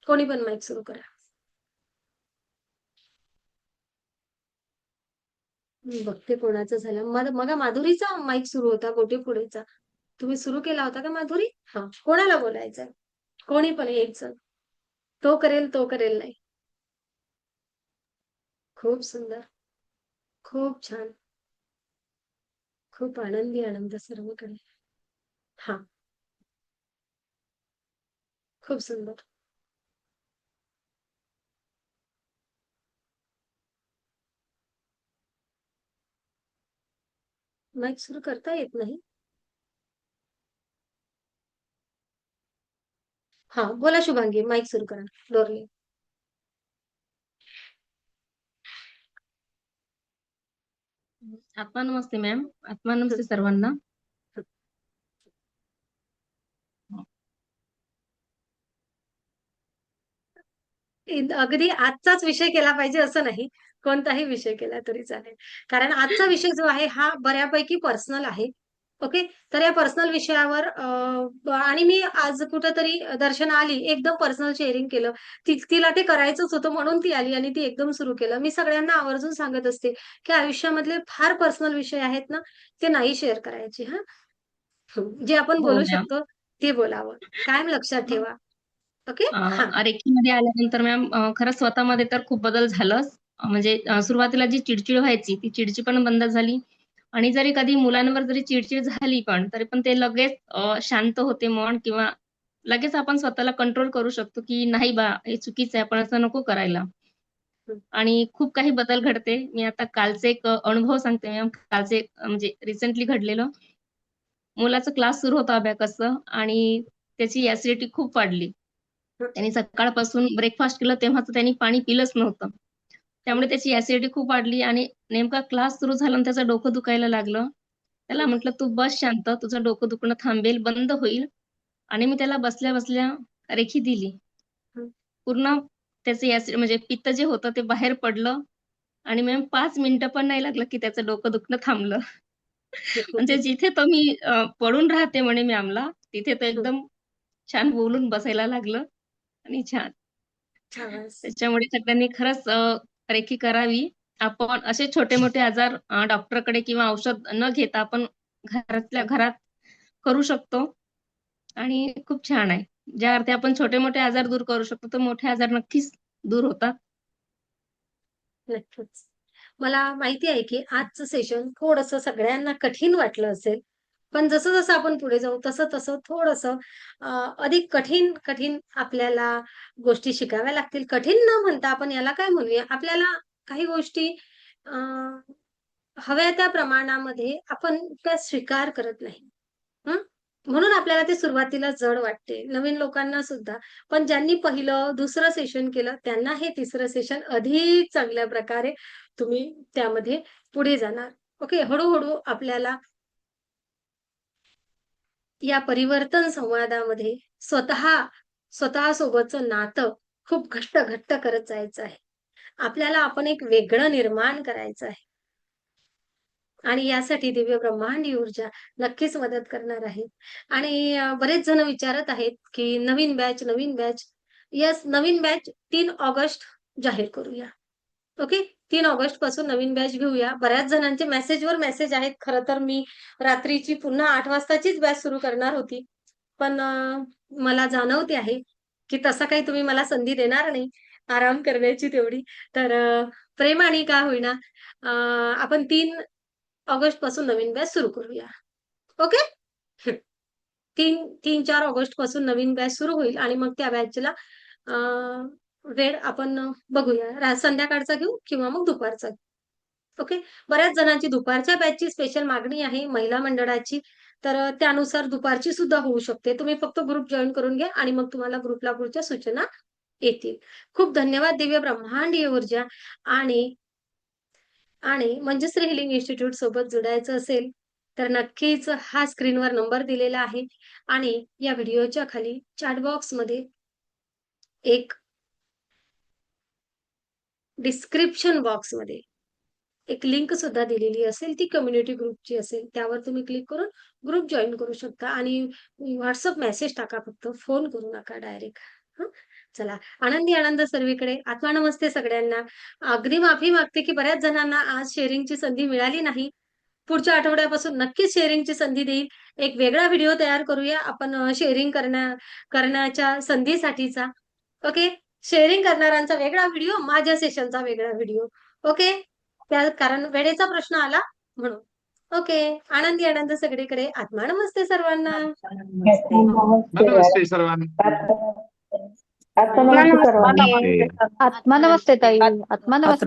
कोणी पण माईक सुरू करा. मी बघते कोणाचं झालं. मग माधुरीचा माईक सुरू होता, गोटेपुढेचा. तुम्ही सुरू केला होता का माधुरी? हा, कोणाला बोलायचंय? कोणी पण एक जण. तो करेल, तो करेल नाही. खूप सुंदर. खूप छान. खूप आनंदी आनंद सर्वकडे. हा, खूप सुंदर. माईक सुरू करता येत नाही. हा, बोला शुभांगी, माईक सुरू करा. डोरले. आत्मा नमस्ते मॅम. आत्मा नमस्ते सर्वांना. अगदी आजचाच विषय केला पाहिजे असं नाही. कोणताही विषय केला तरी चालेल. कारण आजचा विषय जो आहे हा बऱ्यापैकी पर्सनल आहे. ओके. तर या पर्सनल विषयावर आणि मी आज कुठेतरी दर्शना आली, एकदम पर्सनल शेअरिंग केलं. तिला ते करायचंच होतं म्हणून ती आली आणि ती एकदम सुरू केलं. मी सगळ्यांना आवर्जून सांगत असते, की आयुष्यामधले फार पर्सनल विषय आहेत ना, ते नाही शेअर करायचे हां. जे आपण हो बोलू मॅम. शकतो ते बोलावं. कायम लक्षात ठेवा. ओके? हां. रेकीमध्ये आल्यानंतर मॅम खरंच स्वतःमध्ये तर खूप बदल झालंच. म्हणजे सुरुवातीला जी चिडचिड व्हायची ती चिडचिड पण बंद झाली आणि जरी कधी मुलांवर जरी चिडचिड झाली पण तरी पण ते लगेच शांत होते मन किंवा लगेच आपण स्वतःला कंट्रोल करू शकतो, की नाही बा हे चुकीचं आहे, आपण असं नको करायला. हं. आणि खूप काही बदल घडते. मी आता कालचे एक अनुभव सांगते मॅम. कालचे म्हणजे रिसेंटली घडलेलं. मुलाचा क्लास सुरू होता अबॅकसचा आणि त्याची ॲसिडिटी खूप वाढली. हं. त्यांनी सकाळपासून ब्रेकफास्ट केलं तेव्हाच त्यांनी पाणी पिलंच नव्हतं. त्यामुळे त्याची ॲसिडिटी खूप वाढली आणि नेमका क्लास सुरू झाला आणि त्याचं डोकं दुखायला लागलं. त्याला म्हटलं, "तू बस शांत, तुझं डोकं दुखणं थांबेल, बंद होईल." आणि मी त्याला बसल्या-बसल्या रेखी दिली. हं. पूर्ण त्याचं म्हणजे पित्त जे होतं ते बाहेर पडलं आणि मॅम 5 मिनिटं पण नाही लागलं, की त्याचं डोकं दुखणं थांबलं. म्हणजे जिथे तो मी पडून राहते म्हणे मॅमला, तिथे तो हं. एकदम छान बोलून बसायला लागलं आणि छान. शाबास. त्याच्यामुळे सगळ्यांनी खरंच रेकी करावी. आपण असे छोटे-मोठे आजार डॉक्टरकडे किंवा औषध न घेता आपण घरातल्या घरात करू शकतो आणि खूप छान आहे. ज्या अर्थी आपण छोटे-मोठे आजार दूर करू शकतो, तर मोठे आजार नक्कीच दूर होतात. नक्कीच. मला माहिती आहे, की आजचं सेशन थोडंसं सगळ्यांना कठीण वाटलं असेल. पण जसं-जसं आपण पुढे जाऊ, तसं-तसं थोडंसं अ, अधिक कठीण आपल्याला गोष्टी शिकाव्या लागतील. कठीण न म्हणता आपण याला काय म्हणूया, आपल्याला काही गोष्टी अ, हव्या त्या प्रमाणामध्ये आपण त्या स्वीकार करत नाही. हं. म्हणून आपल्याला ते सुरुवातीला जड वाटते. नवीन लोकांना सुद्धा. पण ज्यांनी पहिलं, दुसरं सेशन केलं, त्यांना हे तिसरं सेशन अधिक चांगल्या प्रकारे तुम्ही त्यामध्ये पुढे जाणार. ओके. हळू-हळू आपल्याला या परिवर्तन संवादामध्ये स्वतः स्वतःसोबतचं नातं खूप घट्ट करत जायचं आहे. आपल्याला आपण एक वेगळं निर्माण करायचं आहे. आणि यासाठी दिव्य ब्रह्मांडी ऊर्जा नक्कीच मदत करणार आहे. आणि बरेच जण विचारत आहेत, की नवीन बॅच. येस, नवीन बॅच 3 ऑगस्ट जाहीर करूया. ओके. 3 ऑगस्ट पासून नवीन बॅच घेऊया. बऱ्याच जणांचे मेसेजवर मेसेज आहेत. खरं तर मी रात्रीची पुन्हा 8 वाजताचीच बॅच सुरू करणार होती. पण मला जाणवते आहे, की तसा काही तुम्ही मला संधी देणार नाही आराम करण्याची तेवढी. तर प्रेमाने का होईना आपण 3 ऑगस्ट पासून नवीन बॅच सुरू करूया. ओके? हं. 3-4 ऑगस्ट पासून नवीन बॅच सुरू होईल आणि मग त्या बॅचला वेळ आपण बघूया. संध्याकाळचा घेऊ किंवा मग दुपारचा. ओके. बऱ्याच जणांची दुपारच्या बॅचची स्पेशल मागणी आहे महिला मंडळाची. तर त्यानुसार दुपारची सुद्धा होऊ शकते. तुम्ही फक्त ग्रुप जॉइन करून घ्या आणि मग तुम्हाला ग्रुपला पुढच्या सूचना येतील. खूप धन्यवाद दिव्य ब्रह्मांडीय ऊर्जा आणि मंजुश्री हिलिंग इन्स्टिट्यूट सोबत जोडायचं असेल, तर नक्कीच हा स्क्रीनवर नंबर दिलेला आहे आणि या व्हिडिओच्या खाली चॅट बॉक्समध्ये एक डिस्क्रिप्शन बॉक्समध्ये एक लिंक सुद्धा दिलेली असेल, ती कम्युनिटी ग्रुपची असेल. त्यावर तुम्ही क्लिक करून ग्रुप जॉइन करू शकता आणि WhatsApp मेसेज टाका फक्त, फोन करू नका डायरेक्ट. हं. चला, आनंदी आनंद सर्वीकडे. आत्मा नमस्ते सगळ्यांना. अगदी माफी मागते, की बऱ्याच जणांना आज शेअरिंगची संधी मिळाली नाही. पुढच्या आठवड्यापासून नक्कीच शेअरिंगची संधी देईल. एक वेगळा व्हिडिओ तयार करूया आपण शेअरिंग करण्याच्या संधीसाठीचा. ओके. शेअरिंग करणाऱ्यांचा वेगळा व्हिडिओ, माझ्या सेशनचा वेगळा व्हिडिओ. ओके. कारण वेळेचा प्रश्न आला म्हणून. ओके. आनंदी आनंद सगळीकडे. आत्मा नमस्ते सर्वांना. नमस्ते. नमस्ते सर्वांना. आत्मा नमस्ते सर्वांना. नमस्ते. आत्मा नमस्ते ताई. आत्मा नमस्ते.